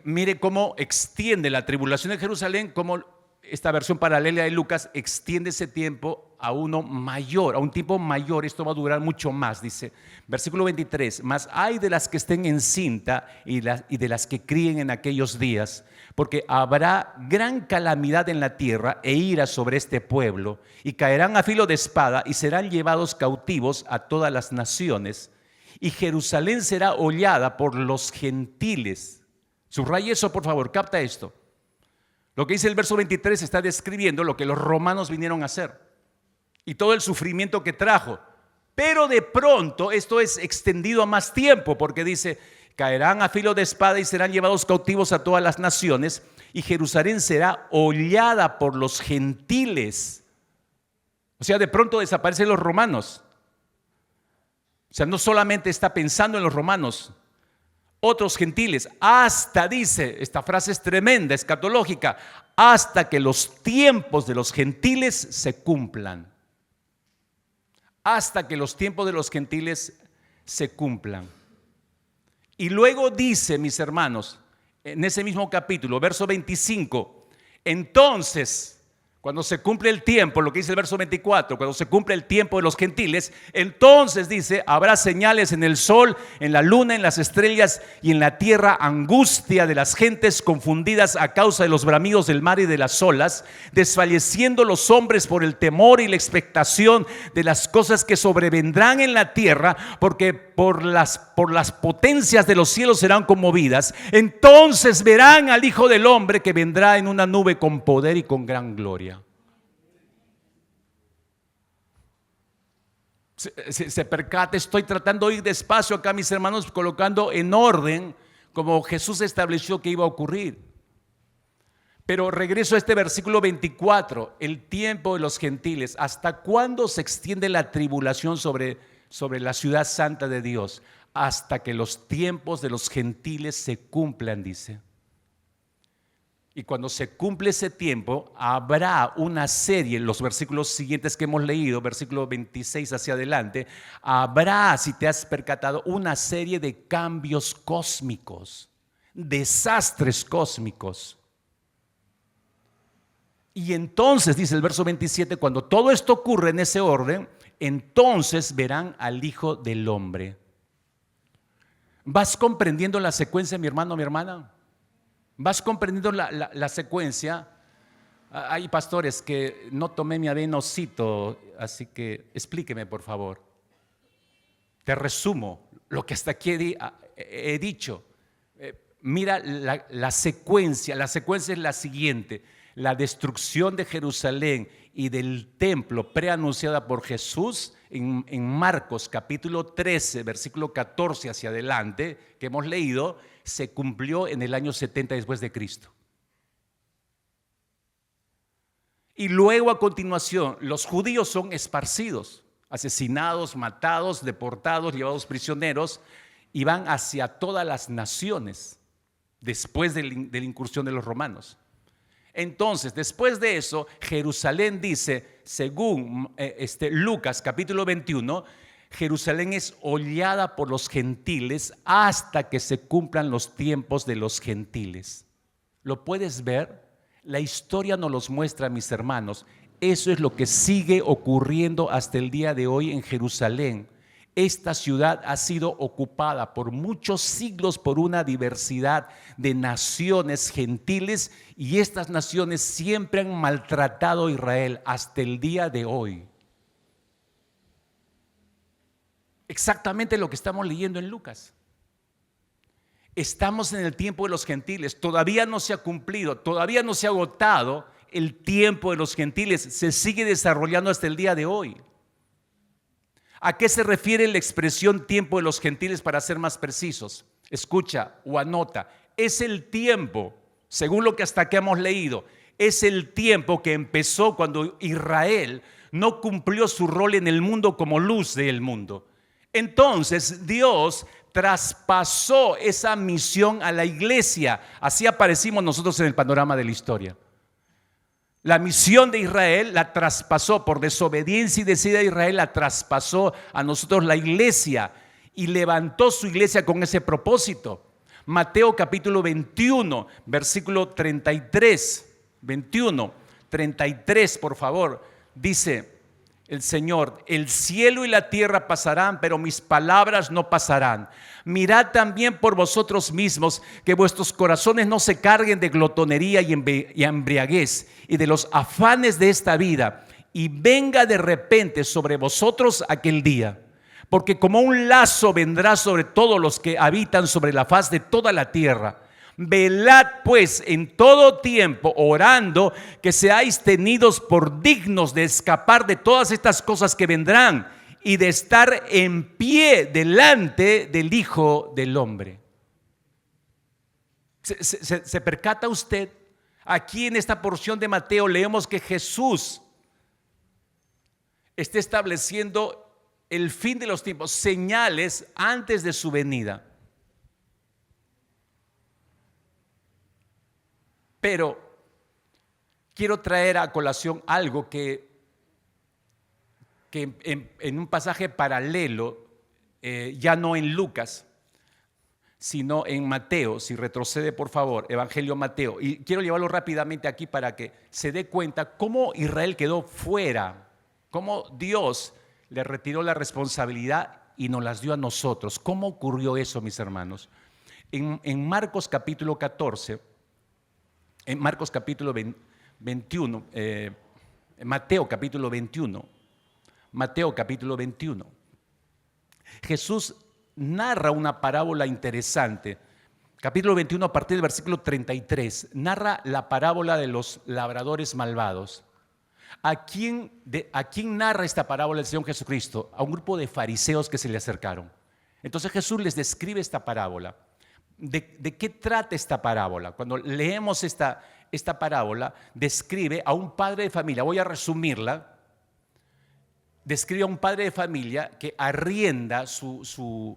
Mire cómo extiende la tribulación de Jerusalén, cómo esta versión paralela de Lucas extiende ese tiempo a uno mayor, a un tiempo mayor. Esto va a durar mucho más, dice. Versículo 23, mas hay de las que estén encinta y de las que críen en aquellos días, porque habrá gran calamidad en la tierra e ira sobre este pueblo, y caerán a filo de espada y serán llevados cautivos a todas las naciones, y Jerusalén será hollada por los gentiles. Subraya eso, por favor, capta esto. Lo que dice el verso 23 está describiendo lo que los romanos vinieron a hacer y todo el sufrimiento que trajo. Pero de pronto esto es extendido a más tiempo, porque dice: caerán a filo de espada y serán llevados cautivos a todas las naciones, y Jerusalén será hollada por los gentiles. O sea, de pronto desaparecen los romanos. O sea, no solamente está pensando en los romanos, otros gentiles, hasta, dice, esta frase es tremenda, escatológica, hasta que los tiempos de los gentiles se cumplan. Hasta que los tiempos de los gentiles se cumplan. Y luego dice, mis hermanos, en ese mismo capítulo, verso 25, entonces, cuando se cumple el tiempo, lo que dice el verso 24, cuando se cumple el tiempo de los gentiles, entonces dice: habrá señales en el sol, en la luna, en las estrellas, y en la tierra angustia de las gentes confundidas a causa de los bramidos del mar y de las olas, desfalleciendo los hombres por el temor y la expectación de las cosas que sobrevendrán en la tierra, porque por las potencias de los cielos serán conmovidas. Entonces verán al Hijo del Hombre que vendrá en una nube con poder y con gran gloria. Se percate, estoy tratando de ir despacio acá, mis hermanos, colocando en orden como Jesús estableció que iba a ocurrir. Pero regreso a este versículo 24, el tiempo de los gentiles. ¿Hasta cuándo se extiende la tribulación sobre la ciudad santa de Dios? Hasta que los tiempos de los gentiles se cumplan, dice. Y cuando se cumple ese tiempo, habrá una serie, en los versículos siguientes que hemos leído, versículo 26 hacia adelante, habrá, si te has percatado, una serie de cambios cósmicos, desastres cósmicos. Y entonces, dice el verso 27, cuando todo esto ocurre en ese orden, entonces verán al Hijo del Hombre. ¿Vas comprendiendo la secuencia, mi hermano, mi hermana? ¿Vas comprendiendo la secuencia? Hay pastores que no tomé mi avenocito, así que explíqueme, por favor. Te resumo lo que hasta aquí he dicho. Mira la secuencia. La secuencia es la siguiente: la destrucción de Jerusalén y del templo preanunciada por Jesús en Marcos capítulo 13, versículo 14 hacia adelante, que hemos leído, se cumplió en el año 70 después de Cristo. Y luego, a continuación, los judíos son esparcidos, asesinados, matados, deportados, llevados prisioneros, y van hacia todas las naciones después de la incursión de los romanos. Entonces, después de eso, Jerusalén dice, según Lucas capítulo 21, Jerusalén es hollada por los gentiles hasta que se cumplan los tiempos de los gentiles. ¿Lo puedes ver? La historia nos los muestra, mis hermanos. Eso es lo que sigue ocurriendo hasta el día de hoy en Jerusalén. Esta ciudad ha sido ocupada por muchos siglos por una diversidad de naciones gentiles, y estas naciones siempre han maltratado a Israel hasta el día de hoy. Exactamente lo que estamos leyendo en Lucas. Estamos en el tiempo de los gentiles. Todavía no se ha cumplido, todavía no se ha agotado el tiempo de los gentiles. Se sigue desarrollando hasta el día de hoy. ¿A qué se refiere la expresión tiempo de los gentiles, para ser más precisos? Escucha o anota. Es el tiempo, según lo que hasta aquí hemos leído, es el tiempo que empezó cuando Israel no cumplió su rol en el mundo como luz del mundo. Entonces Dios traspasó esa misión a la iglesia. Así aparecimos nosotros en el panorama de la historia. La misión de Israel la traspasó por desobediencia y desidia de Israel, la traspasó a nosotros la iglesia, y levantó su iglesia con ese propósito. Mateo capítulo 21, versículo 33, 21, 33, por favor, dice el Señor: el cielo y la tierra pasarán, pero mis palabras no pasarán. Mirad también por vosotros mismos que vuestros corazones no se carguen de glotonería y embriaguez y de los afanes de esta vida, y venga de repente sobre vosotros aquel día. Porque como un lazo vendrá sobre todos los que habitan sobre la faz de toda la tierra. Velad pues en todo tiempo, orando, que seáis tenidos por dignos de escapar de todas estas cosas que vendrán y de estar en pie delante del Hijo del Hombre. ¿Se percata usted? Aquí en esta porción de Mateo leemos que Jesús está estableciendo el fin de los tiempos, señales antes de su venida. Pero quiero traer a colación algo que en un pasaje paralelo, ya no en Lucas, sino en Mateo. Si retrocede, por favor, Evangelio Mateo. Y quiero llevarlo rápidamente aquí para que se dé cuenta cómo Israel quedó fuera, cómo Dios le retiró la responsabilidad y nos las dio a nosotros. ¿Cómo ocurrió eso, mis hermanos? En Marcos capítulo 14, en Marcos capítulo 21, Mateo capítulo 21, Mateo capítulo 21, Jesús narra una parábola interesante. Capítulo 21, a partir del versículo 33, narra la parábola de los labradores malvados. ¿A quién narra esta parábola el Señor Jesucristo? A un grupo de fariseos que se le acercaron. Entonces Jesús les describe esta parábola. ¿De qué trata esta parábola? Cuando leemos esta parábola, describe a un padre de familia. Voy a resumirla. Describe a un padre de familia que arrienda su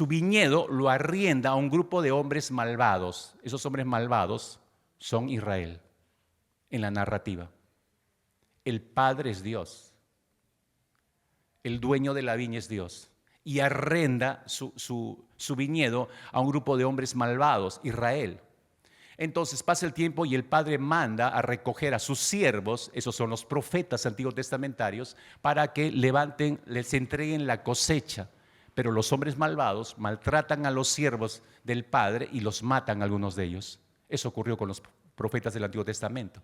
viñedo, lo arrienda a un grupo de hombres malvados. Esos hombres malvados son Israel en la narrativa. El padre es Dios. El dueño de la viña es Dios. Y arrenda su viñedo a un grupo de hombres malvados, Israel. Entonces pasa el tiempo y el padre manda a recoger a sus siervos, esos son los profetas antiguos testamentarios, para que levanten, les entreguen la cosecha. Pero los hombres malvados maltratan a los siervos del padre y los matan a algunos de ellos. Eso ocurrió con los profetas del Antiguo Testamento.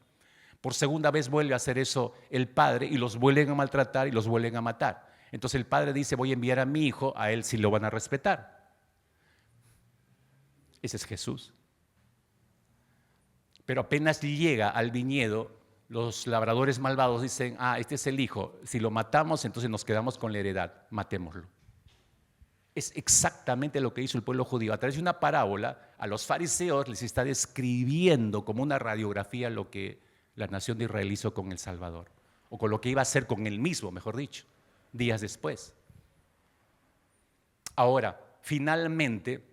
Por segunda vez vuelve a hacer eso el padre y los vuelven a maltratar y los vuelven a matar. Entonces el padre dice, voy a enviar a mi hijo, a él sí lo van a respetar. Ese es Jesús. Pero apenas llega al viñedo, los labradores malvados dicen, este es el hijo, si lo matamos entonces nos quedamos con la heredad, matémoslo. Es exactamente lo que hizo el pueblo judío. A través de una parábola, a los fariseos les está describiendo como una radiografía lo que la nación de Israel hizo con el Salvador, o con lo que iba a hacer con él mismo, mejor dicho, días después. Ahora, finalmente,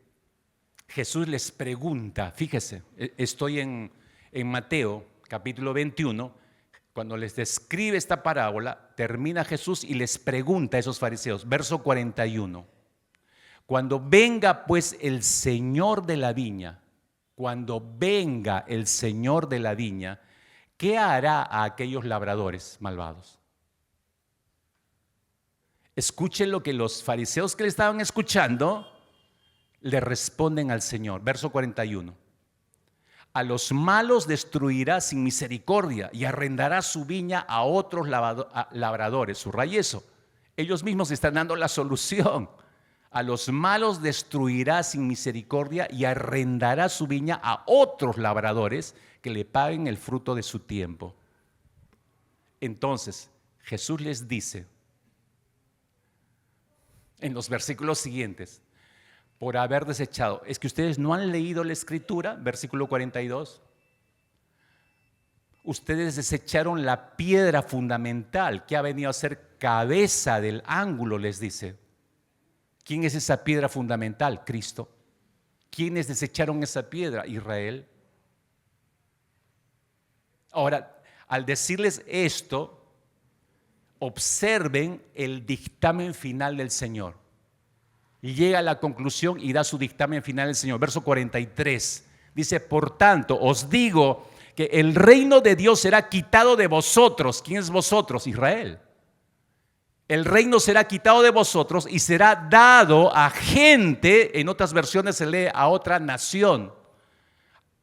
Jesús les pregunta, fíjese, estoy en Mateo capítulo 21, cuando les describe esta parábola, termina Jesús y les pregunta a esos fariseos, verso 41, cuando venga pues el Señor de la viña, cuando venga el Señor de la viña, ¿qué hará a aquellos labradores malvados? Escuchen lo que los fariseos que le estaban escuchando le responden al Señor. Verso 41. A los malos destruirá sin misericordia y arrendará su viña a otros labradores. Subraya eso. Ellos mismos están dando la solución. A los malos destruirá sin misericordia y arrendará su viña a otros labradores que le paguen el fruto de su tiempo. Entonces, Jesús les dice en los versículos siguientes, por haber desechado, es que ustedes no han leído la Escritura, versículo 42. Ustedes desecharon la piedra fundamental que ha venido a ser cabeza del ángulo, les dice. ¿Quién es esa piedra fundamental? Cristo. ¿Quiénes desecharon esa piedra? Israel. Ahora, al decirles esto, observen el dictamen final del Señor. Y llega a la conclusión y da su dictamen final el Señor. Verso 43. Dice, por tanto, os digo que el reino de Dios será quitado de vosotros. ¿Quién es vosotros? Israel. El reino será quitado de vosotros y será dado a gente, en otras versiones se lee a otra nación,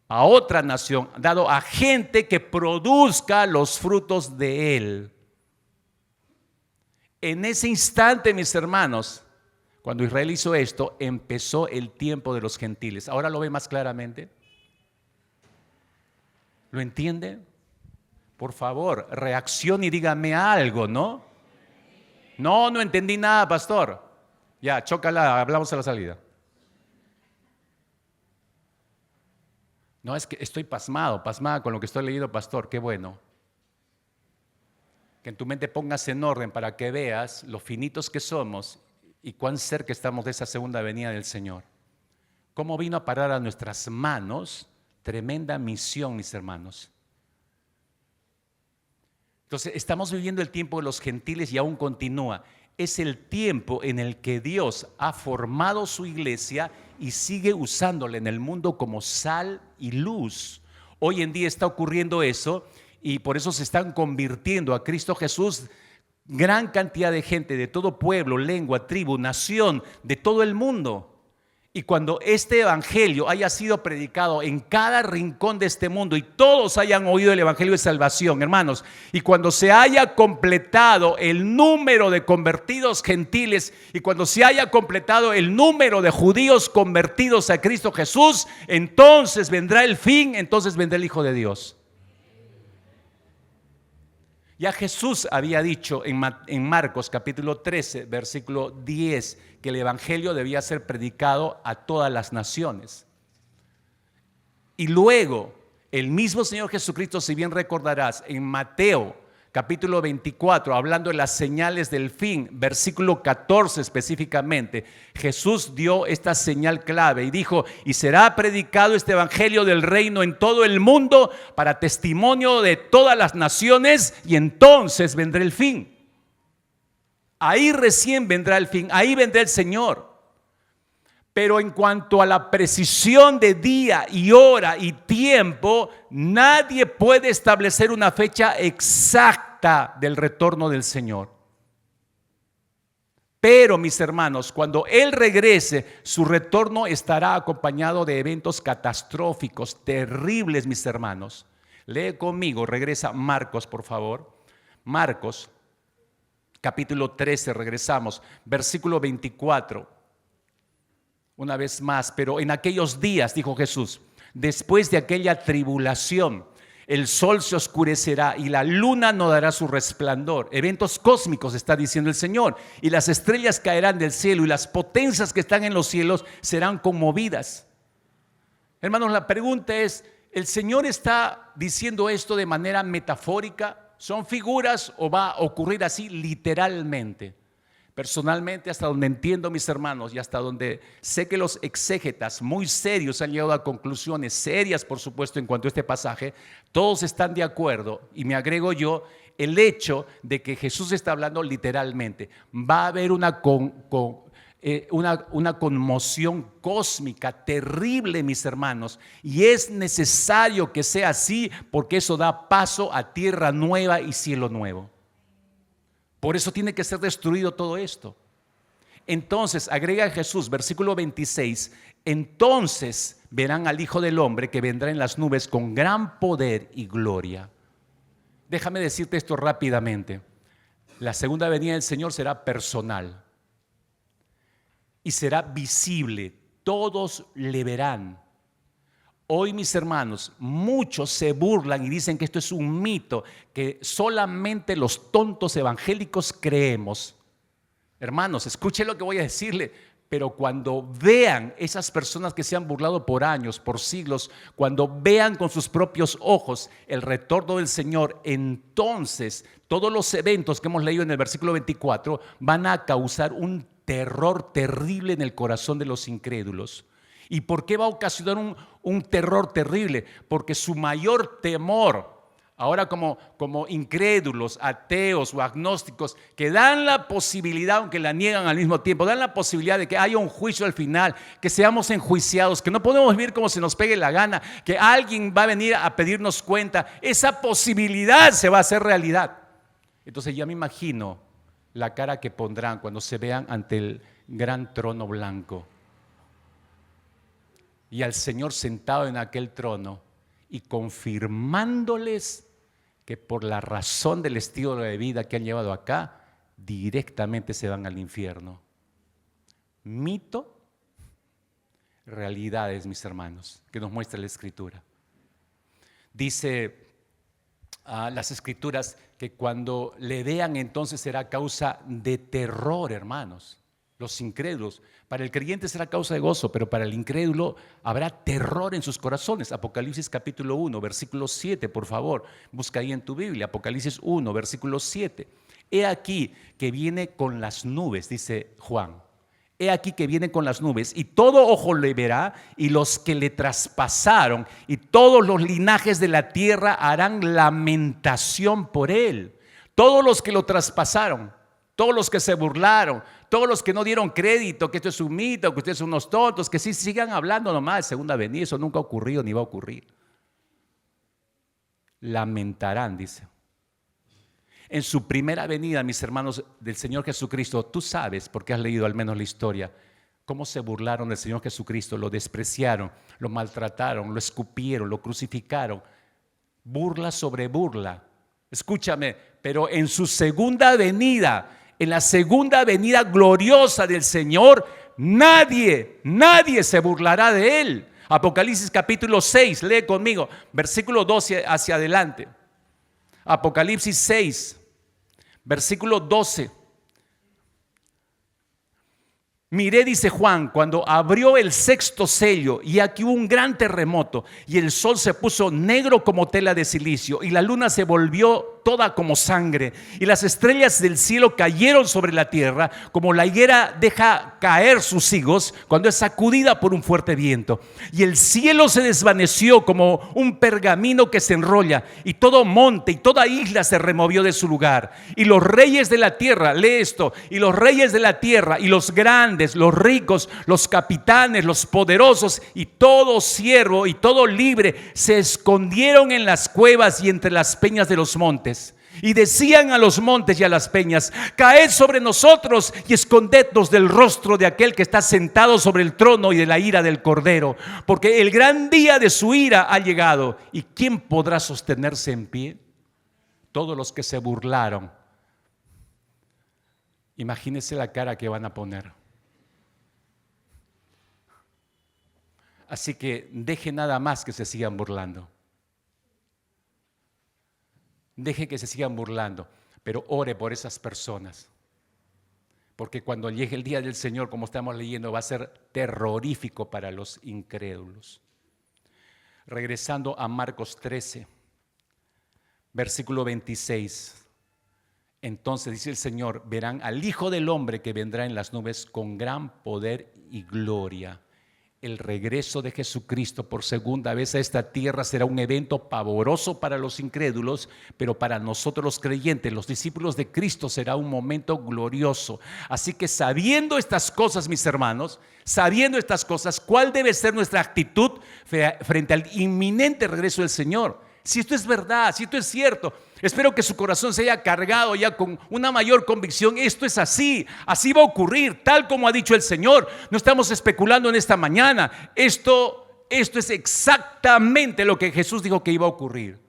dado a gente que produzca los frutos de él. En ese instante, mis hermanos, cuando Israel hizo esto, empezó el tiempo de los gentiles. ¿Ahora lo ve más claramente? ¿Lo entiende? Por favor, reaccione y dígame algo, ¿no? No entendí nada, pastor. Ya, chócala, hablamos a la salida. No, es que estoy pasmada con lo que estoy leyendo, pastor, qué bueno. Que en tu mente pongas en orden para que veas lo finitos que somos y cuán cerca estamos de esa segunda venida del Señor. Cómo vino a parar a nuestras manos, tremenda misión, mis hermanos. Entonces, estamos viviendo el tiempo de los gentiles y aún continúa. Es el tiempo en el que Dios ha formado su iglesia y sigue usándola en el mundo como sal y luz. Hoy en día está ocurriendo eso y por eso se están convirtiendo a Cristo Jesús gran cantidad de gente de todo pueblo, lengua, tribu, nación, de todo el mundo. Y cuando este evangelio haya sido predicado en cada rincón de este mundo y todos hayan oído el evangelio de salvación, hermanos, y cuando se haya completado el número de convertidos gentiles y cuando se haya completado el número de judíos convertidos a Cristo Jesús, entonces vendrá el fin, entonces vendrá el Hijo de Dios. Ya Jesús había dicho en Marcos capítulo 13, versículo 10, que el evangelio debía ser predicado a todas las naciones. Y luego, el mismo Señor Jesucristo, si bien recordarás, en Mateo capítulo 24, hablando de las señales del fin, versículo 14 específicamente, Jesús dio esta señal clave y dijo, y será predicado este evangelio del reino en todo el mundo para testimonio de todas las naciones y entonces vendrá el fin. Ahí recién vendrá el fin, ahí vendrá el Señor. Pero en cuanto a la precisión de día y hora y tiempo, nadie puede establecer una fecha exacta del retorno del Señor. Pero, mis hermanos, cuando Él regrese, su retorno estará acompañado de eventos catastróficos, terribles, mis hermanos. Lee conmigo, regresa Marcos, por favor. Marcos, capítulo 13, regresamos, versículo 24. Una vez más, pero en aquellos días, dijo Jesús, después de aquella tribulación, el sol se oscurecerá y la luna no dará su resplandor. Eventos cósmicos, está diciendo el Señor. Y las estrellas caerán del cielo y las potencias que están en los cielos serán conmovidas. Hermanos, la pregunta es, ¿el Señor está diciendo esto de manera metafórica? ¿Son figuras o va a ocurrir así literalmente? Personalmente, hasta donde entiendo, mis hermanos, y hasta donde sé que los exégetas muy serios han llegado a conclusiones serias, por supuesto, en cuanto a este pasaje, todos están de acuerdo, y me agrego yo, el hecho de que Jesús está hablando literalmente. Va a haber una conmoción cósmica terrible, mis hermanos, y es necesario que sea así, porque eso da paso a tierra nueva y cielo nuevo. Por eso tiene que ser destruido todo esto. Entonces, agrega Jesús, versículo 26, entonces verán al Hijo del Hombre que vendrá en las nubes con gran poder y gloria. Déjame decirte esto rápidamente. La segunda venida del Señor será personal y será visible. Todos le verán. Hoy, mis hermanos, muchos se burlan y dicen que esto es un mito, que solamente los tontos evangélicos creemos. Hermanos, escuchen lo que voy a decirle, pero cuando vean esas personas que se han burlado por años, por siglos, cuando vean con sus propios ojos el retorno del Señor, entonces todos los eventos que hemos leído en el versículo 24 van a causar un terror terrible en el corazón de los incrédulos. ¿Y por qué va a ocasionar un terror terrible? Porque su mayor temor, ahora como incrédulos, ateos o agnósticos, que dan la posibilidad, aunque la niegan al mismo tiempo, dan la posibilidad de que haya un juicio al final, que seamos enjuiciados, que no podemos vivir como se nos pegue la gana, que alguien va a venir a pedirnos cuenta. Esa posibilidad se va a hacer realidad. Entonces ya me imagino la cara que pondrán cuando se vean ante el gran trono blanco. Y al Señor sentado en aquel trono y confirmándoles que por la razón del estilo de vida que han llevado acá, directamente se van al infierno. Mito, realidades, mis hermanos, que nos muestra la Escritura. Dice las Escrituras que cuando le vean entonces será causa de terror, hermanos. Los incrédulos, para el creyente será causa de gozo, pero para el incrédulo habrá terror en sus corazones. Apocalipsis capítulo 1, versículo 7, por favor, busca ahí en tu Biblia, Apocalipsis 1, versículo 7. He aquí que viene con las nubes, dice Juan. He aquí que viene con las nubes y todo ojo le verá y los que le traspasaron y todos los linajes de la tierra harán lamentación por él. Todos los que lo traspasaron, todos los que se burlaron, todos los que no dieron crédito, que esto es un mito, que ustedes son unos tontos, que sí sigan hablando nomás de segunda venida, eso nunca ha ocurrido ni va a ocurrir. Lamentarán, dice. En su primera venida, mis hermanos, del Señor Jesucristo, tú sabes, porque has leído al menos la historia, cómo se burlaron del Señor Jesucristo, lo despreciaron, lo maltrataron, lo escupieron, lo crucificaron. Burla sobre burla. Escúchame, pero en su segunda venida, en la segunda venida gloriosa del Señor, nadie se burlará de él. Apocalipsis capítulo 6, lee conmigo, versículo 12 hacia adelante. Apocalipsis 6, versículo 12. Miré, dice Juan, cuando abrió el sexto sello, y aquí hubo un gran terremoto, y el sol se puso negro como tela de silicio, y la luna se volvió toda como sangre, y las estrellas del cielo cayeron sobre la tierra, como la higuera deja caer sus higos cuando es sacudida por un fuerte viento. Y el cielo se desvaneció como un pergamino que se enrolla, y todo monte y toda isla se removió de su lugar. Y los reyes de la tierra, lee esto, y los reyes de la tierra, y los grandes, los ricos, los capitanes, los poderosos, y todo siervo y todo libre, se escondieron en las cuevas y entre las peñas de los montes. Y decían a los montes y a las peñas: caed sobre nosotros y escondednos del rostro de aquel que está sentado sobre el trono y de la ira del Cordero, porque el gran día de su ira ha llegado. ¿Y quién podrá sostenerse en pie? Todos los que se burlaron. Imagínense la cara que van a poner. Así que deje nada más que se sigan burlando. Deje que se sigan burlando, pero ore por esas personas. Porque cuando llegue el día del Señor, como estamos leyendo, va a ser terrorífico para los incrédulos. Regresando a Marcos 13, versículo 26. Entonces dice el Señor: verán al Hijo del Hombre que vendrá en las nubes con gran poder y gloria. El regreso de Jesucristo por segunda vez a esta tierra será un evento pavoroso para los incrédulos, pero para nosotros los creyentes, los discípulos de Cristo, será un momento glorioso. Así que sabiendo estas cosas, mis hermanos, sabiendo estas cosas, ¿cuál debe ser nuestra actitud frente al inminente regreso del Señor? Si esto es verdad, si esto es cierto, espero que su corazón se haya cargado ya con una mayor convicción. Esto es así, así va a ocurrir, tal como ha dicho el Señor. No estamos especulando en esta mañana. Esto es exactamente lo que Jesús dijo que iba a ocurrir.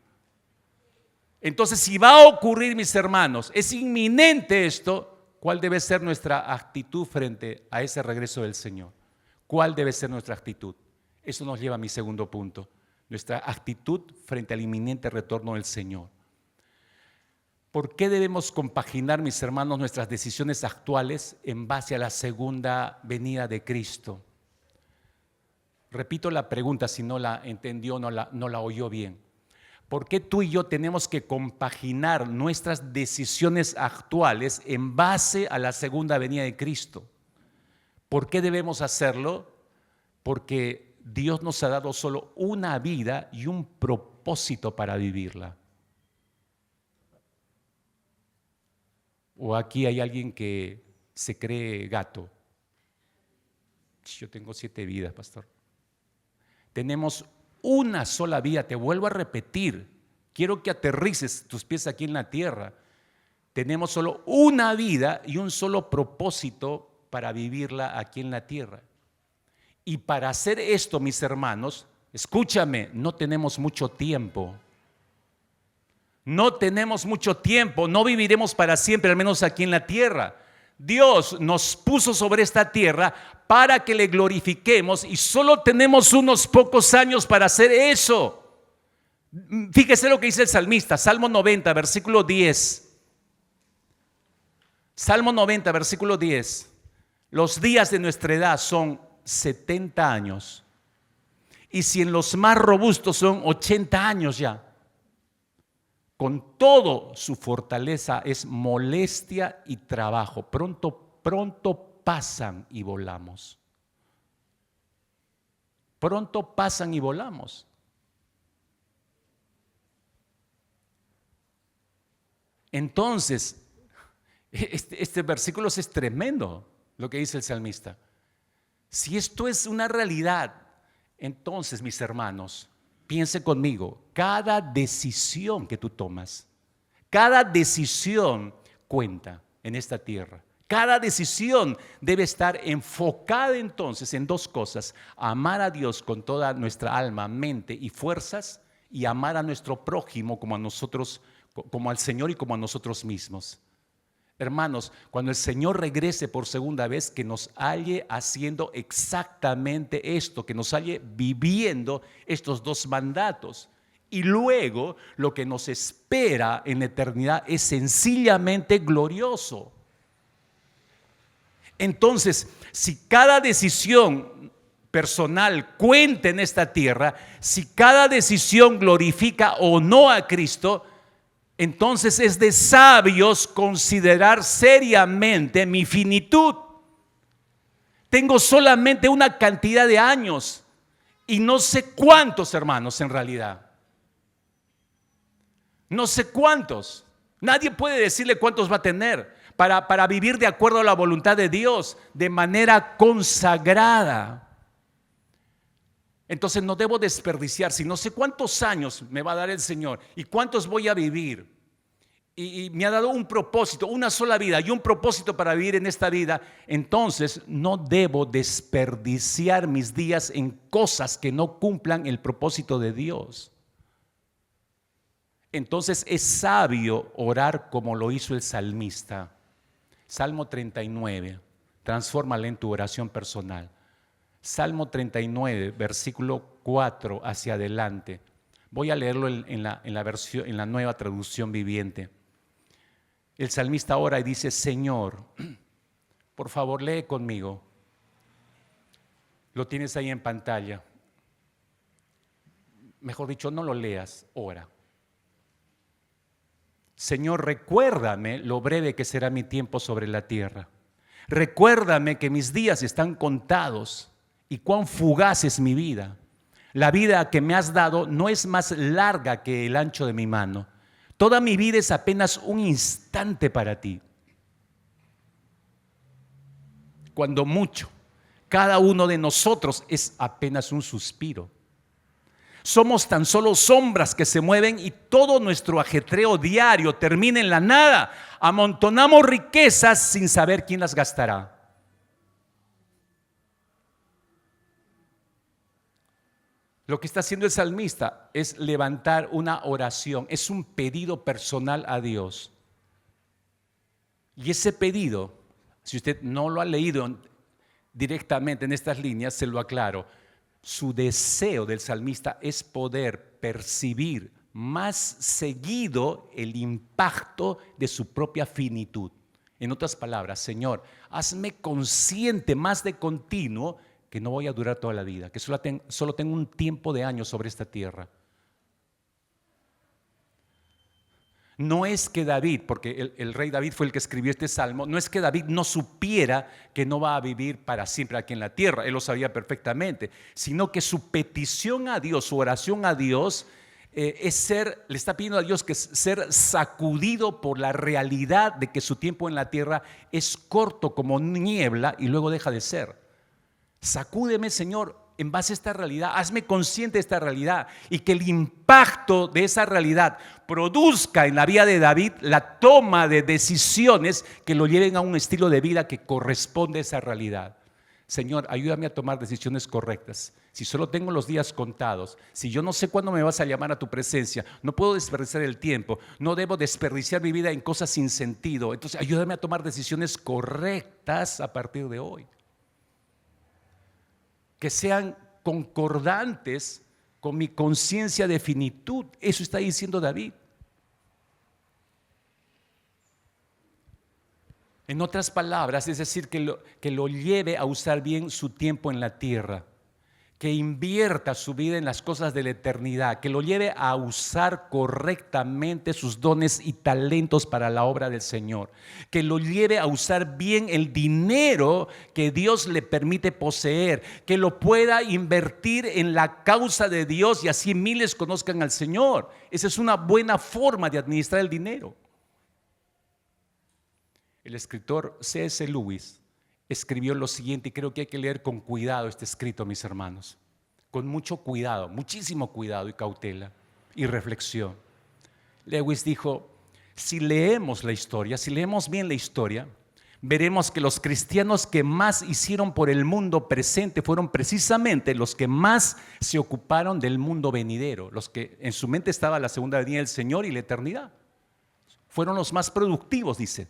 Entonces, si va a ocurrir, mis hermanos, es inminente esto, ¿cuál debe ser nuestra actitud frente a ese regreso del Señor? ¿Cuál debe ser nuestra actitud? Eso nos lleva a mi segundo punto. Nuestra actitud frente al inminente retorno del Señor. ¿Por qué debemos compaginar, mis hermanos, nuestras decisiones actuales en base a la segunda venida de Cristo? Repito la pregunta si no la entendió, no la oyó bien. ¿Por qué tú y yo tenemos que compaginar nuestras decisiones actuales en base a la segunda venida de Cristo? ¿Por qué debemos hacerlo? Porque Dios nos ha dado solo una vida y un propósito para vivirla. O aquí hay alguien que se cree gato. Yo tengo 7 vidas, pastor. Tenemos una sola vida, te vuelvo a repetir. Quiero que aterrices tus pies aquí en la tierra. Tenemos solo una vida y un solo propósito para vivirla aquí en la tierra. Y para hacer esto, mis hermanos, escúchame, no tenemos mucho tiempo. No tenemos mucho tiempo, no viviremos para siempre, al menos aquí en la tierra. Dios nos puso sobre esta tierra para que le glorifiquemos y solo tenemos unos pocos años para hacer eso. Fíjese lo que dice el salmista, Salmo 90, versículo 10. Salmo 90, versículo 10. Los días de nuestra edad son 70 años. Y si en los más robustos son 80 años ya. Con todo, su fortaleza es molestia y trabajo. Pronto pasan y volamos. Pronto pasan y volamos. Entonces, este versículo es tremendo, lo que dice el salmista. Si esto es una realidad, entonces, mis hermanos, piense conmigo, cada decisión que tú tomas, cada decisión cuenta en esta tierra. Cada decisión debe estar enfocada entonces en 2 cosas: amar a Dios con toda nuestra alma, mente y fuerzas, y amar a nuestro prójimo como a nosotros, como al Señor y como a nosotros mismos. Hermanos, cuando el Señor regrese por segunda vez, que nos halle haciendo exactamente esto, que nos halle viviendo estos 2 mandatos. Y luego lo que nos espera en la eternidad es sencillamente glorioso. Entonces, si cada decisión personal cuenta en esta tierra, si cada decisión glorifica o no a Cristo, Entonces es de sabios considerar seriamente mi finitud. Tengo solamente una cantidad de años y no sé cuántos, hermanos, en realidad. No sé cuántos. Nadie puede decirle cuántos va a tener para vivir de acuerdo a la voluntad de Dios, de manera consagrada. Entonces no debo desperdiciar. Si no sé cuántos años me va a dar el Señor y cuántos voy a vivir, y me ha dado un propósito, una sola vida y un propósito para vivir en esta vida, entonces no debo desperdiciar mis días en cosas que no cumplan el propósito de Dios. Entonces es sabio orar como lo hizo el salmista. Salmo 39, transfórmala en tu oración personal. Salmo 39, versículo 4 hacia adelante. Voy a leerlo en la nueva traducción viviente. El salmista ora y dice: Señor, por favor, lee conmigo. Lo tienes ahí en pantalla. Mejor dicho, no lo leas, ora. Señor, recuérdame lo breve que será mi tiempo sobre la tierra. Recuérdame que mis días están contados y cuán fugaz es mi vida. La vida que me has dado no es más larga que el ancho de mi mano. Toda mi vida es apenas un instante para ti. Cuando mucho, cada uno de nosotros es apenas un suspiro. Somos tan solo sombras que se mueven y todo nuestro ajetreo diario termina en la nada. Amontonamos riquezas sin saber quién las gastará. Lo que está haciendo el salmista es levantar una oración, es un pedido personal a Dios. Y ese pedido, si usted no lo ha leído directamente en estas líneas, se lo aclaro. Su deseo del salmista es poder percibir más seguido el impacto de su propia finitud. En otras palabras, Señor, hazme consciente más de continuo que no voy a durar toda la vida, que solo tengo un tiempo de años sobre esta tierra. No es que David, porque el rey David fue el que escribió este salmo, no es que David no supiera que no va a vivir para siempre aquí en la tierra, él lo sabía perfectamente, sino que su petición a Dios, su oración a Dios, le está pidiendo a Dios que ser sacudido por la realidad de que su tiempo en la tierra es corto como niebla y luego deja de ser. Sacúdeme, Señor, en base a esta realidad, hazme consciente de esta realidad y que el impacto de esa realidad produzca en la vida de David la toma de decisiones que lo lleven a un estilo de vida que corresponde a esa realidad. Señor, ayúdame a tomar decisiones correctas. Si solo tengo los días contados, si yo no sé cuándo me vas a llamar a tu presencia, no puedo desperdiciar el tiempo, no debo desperdiciar mi vida en cosas sin sentido. Entonces, ayúdame a tomar decisiones correctas a partir de hoy, que sean concordantes con mi conciencia de finitud. Eso está diciendo David. En otras palabras, es decir, que lo lleve a usar bien su tiempo en la tierra, que invierta su vida en las cosas de la eternidad, que lo lleve a usar correctamente sus dones y talentos para la obra del Señor, que lo lleve a usar bien el dinero que Dios le permite poseer, que lo pueda invertir en la causa de Dios y así miles conozcan al Señor. Esa es una buena forma de administrar el dinero. El escritor C.S. Lewis escribió lo siguiente, y creo que hay que leer con cuidado este escrito, mis hermanos, con mucho cuidado, muchísimo cuidado y cautela y reflexión. Lewis dijo: si leemos la historia, si leemos bien la historia, veremos que los cristianos que más hicieron por el mundo presente fueron precisamente los que más se ocuparon del mundo venidero, los que en su mente estaba la segunda venida del Señor y la eternidad. Fueron los más productivos, dice.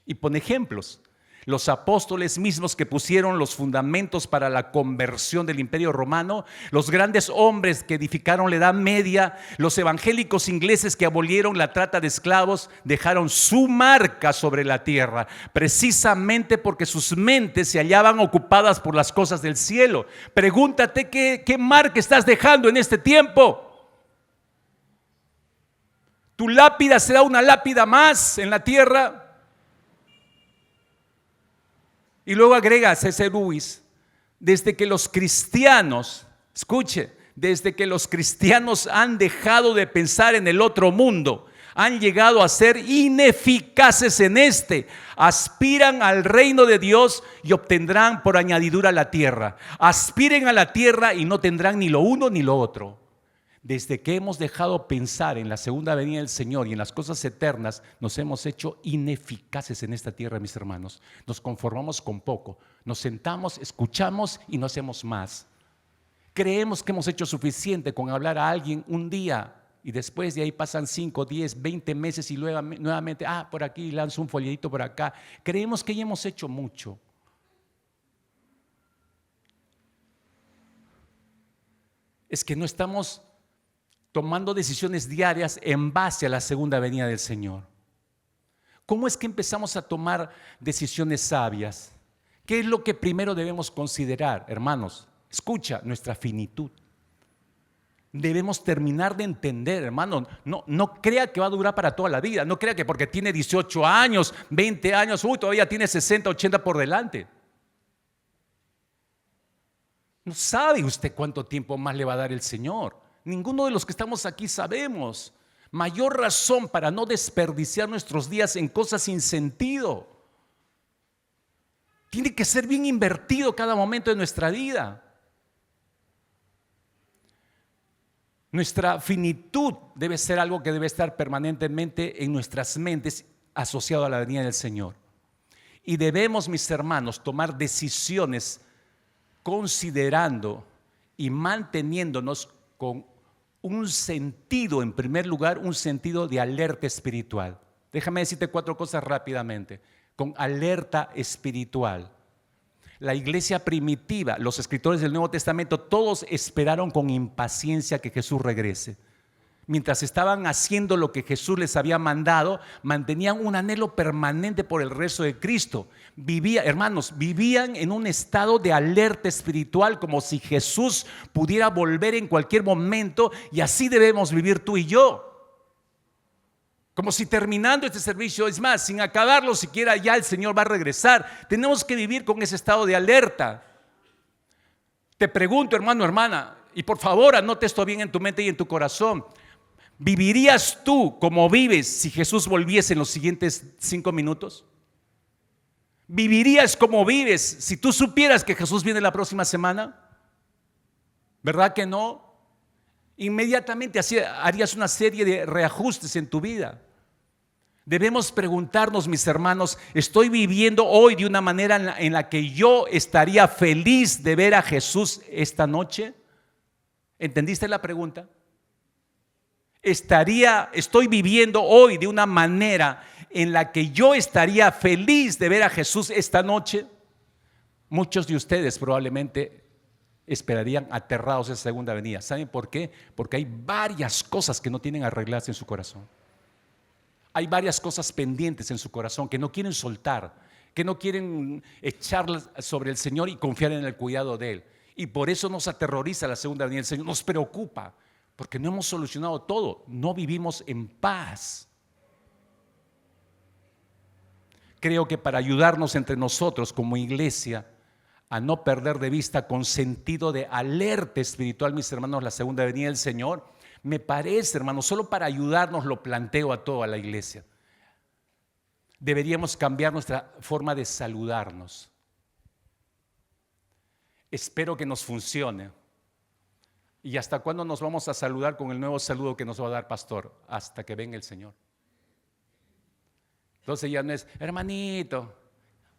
Y pone ejemplos. Los apóstoles mismos que pusieron los fundamentos para la conversión del Imperio Romano, los grandes hombres que edificaron la Edad Media, los evangélicos ingleses que abolieron la trata de esclavos, dejaron su marca sobre la tierra, precisamente porque sus mentes se hallaban ocupadas por las cosas del cielo. Pregúntate qué marca estás dejando en este tiempo. Tu lápida será una lápida más en la tierra. Y luego agrega C.S. Lewis, desde que los cristianos, escuche, desde que los cristianos han dejado de pensar en el otro mundo, han llegado a ser ineficaces en este, aspiran al reino de Dios y obtendrán por añadidura la tierra. Aspiren a la tierra y no tendrán ni lo uno ni lo otro. Desde que hemos dejado pensar en la segunda venida del Señor y en las cosas eternas, nos hemos hecho ineficaces en esta tierra, mis hermanos. Nos conformamos con poco, nos sentamos, escuchamos y no hacemos más. Creemos que hemos hecho suficiente con hablar a alguien un día y después de ahí pasan 5, 10, 20 meses y luego nuevamente, por aquí lanzo un folletito por acá. Creemos que ya hemos hecho mucho. Es que no estamos tomando decisiones diarias en base a la segunda venida del Señor. ¿Cómo es que empezamos a tomar decisiones sabias? ¿Qué es lo que primero debemos considerar, hermanos? Escucha, nuestra finitud. Debemos terminar de entender, hermano, no crea que va a durar para toda la vida, no crea que porque tiene 18 años, 20 años, todavía tiene 60, 80 por delante. No sabe usted cuánto tiempo más le va a dar el Señor. Ninguno de los que estamos aquí sabemos. Mayor razón para no desperdiciar nuestros días en cosas sin sentido. Tiene que ser bien invertido cada momento de nuestra vida. Nuestra finitud debe ser algo que debe estar permanentemente en nuestras mentes asociado a la venida del Señor. Y debemos, mis hermanos, tomar decisiones considerando y manteniéndonos con un sentido, en primer lugar, un sentido de alerta espiritual. Déjame decirte 4 cosas rápidamente. Con alerta espiritual. La iglesia primitiva, los escritores del Nuevo Testamento, todos esperaron con impaciencia que Jesús regrese. Mientras estaban haciendo lo que Jesús les había mandado, mantenían un anhelo permanente por el rezo de Cristo. Vivían en un estado de alerta espiritual, como si Jesús pudiera volver en cualquier momento, y así debemos vivir tú y yo. Como si terminando este servicio, es más, sin acabarlo siquiera, ya el Señor va a regresar. Tenemos que vivir con ese estado de alerta. Te pregunto, hermano, hermana, y por favor anote esto bien en tu mente y en tu corazón. ¿Vivirías tú como vives si Jesús volviese en los siguientes 5 minutos? ¿Vivirías como vives si tú supieras que Jesús viene la próxima semana? ¿Verdad que no? Inmediatamente harías una serie de reajustes en tu vida. Debemos preguntarnos, mis hermanos, ¿estoy viviendo hoy de una manera en la que yo estaría feliz de ver a Jesús esta noche? ¿Entendiste la pregunta? ¿Estoy viviendo hoy de una manera en la que yo estaría feliz de ver a Jesús esta noche? Muchos de ustedes probablemente esperarían aterrados esa segunda venida. ¿Saben por qué? Porque hay varias cosas que no tienen arregladas en su corazón. Hay varias cosas pendientes en su corazón que no quieren soltar, que no quieren echarlas sobre el Señor y confiar en el cuidado de Él. Y por eso nos aterroriza la segunda venida del Señor, nos preocupa, porque no hemos solucionado todo, no vivimos en paz. Creo que para ayudarnos entre nosotros como iglesia a no perder de vista con sentido de alerta espiritual, mis hermanos, la segunda venida del Señor, me parece, hermanos, solo para ayudarnos lo planteo a toda la iglesia. Deberíamos cambiar nuestra forma de saludarnos. Espero que nos funcione. ¿Y hasta cuándo nos vamos a saludar con el nuevo saludo que nos va a dar pastor? Hasta que venga el Señor. Entonces ya no es, hermanito,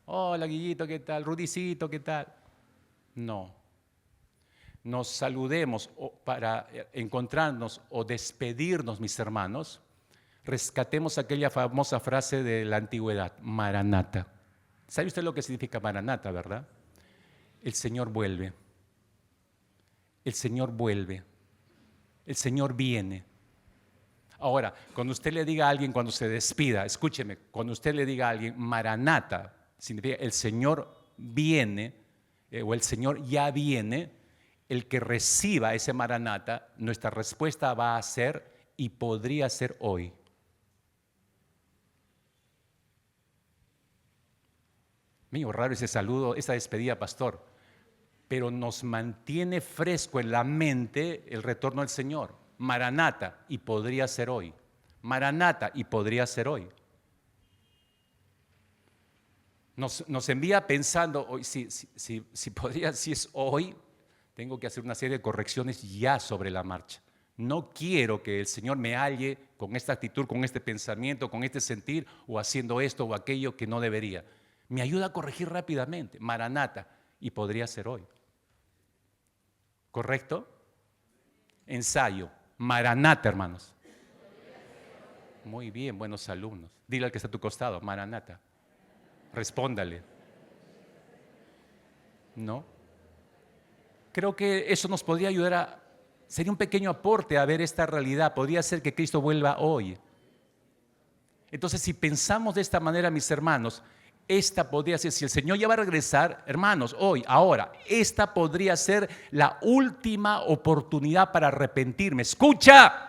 hola Guillito, ¿qué tal? Rudicito, ¿qué tal? No. Nos saludemos para encontrarnos o despedirnos, mis hermanos. Rescatemos aquella famosa frase de la antigüedad, Maranata. ¿Sabe usted lo que significa Maranata, verdad? El Señor vuelve. El Señor vuelve. El Señor viene. Ahora, cuando usted le diga a alguien cuando se despida, escúcheme, cuando usted le diga a alguien Maranata, significa el Señor viene o el Señor ya viene. El que reciba ese Maranata, nuestra respuesta va a ser y podría ser hoy. Mío, raro ese saludo, esa despedida, pastor. Pero nos mantiene fresco en la mente el retorno del Señor. Maranata, y podría ser hoy. Maranata, y podría ser hoy. Nos envía pensando, hoy, si podría, si es hoy, tengo que hacer una serie de correcciones ya sobre la marcha. No quiero que el Señor me halle con esta actitud, con este pensamiento, con este sentir, o haciendo esto o aquello que no debería. Me ayuda a corregir rápidamente. Maranata, y podría ser hoy. ¿Correcto? Ensayo. Maranata, hermanos. Muy bien, buenos alumnos. Dile al que está a tu costado, Maranata. Respóndale. ¿No? Creo que eso nos podría ayudar sería un pequeño aporte a ver esta realidad. Podría ser que Cristo vuelva hoy. Entonces, si pensamos de esta manera, mis hermanos, esta podría ser, si el Señor ya va a regresar, hermanos, hoy, ahora, esta podría ser la última oportunidad para arrepentirme. Escucha.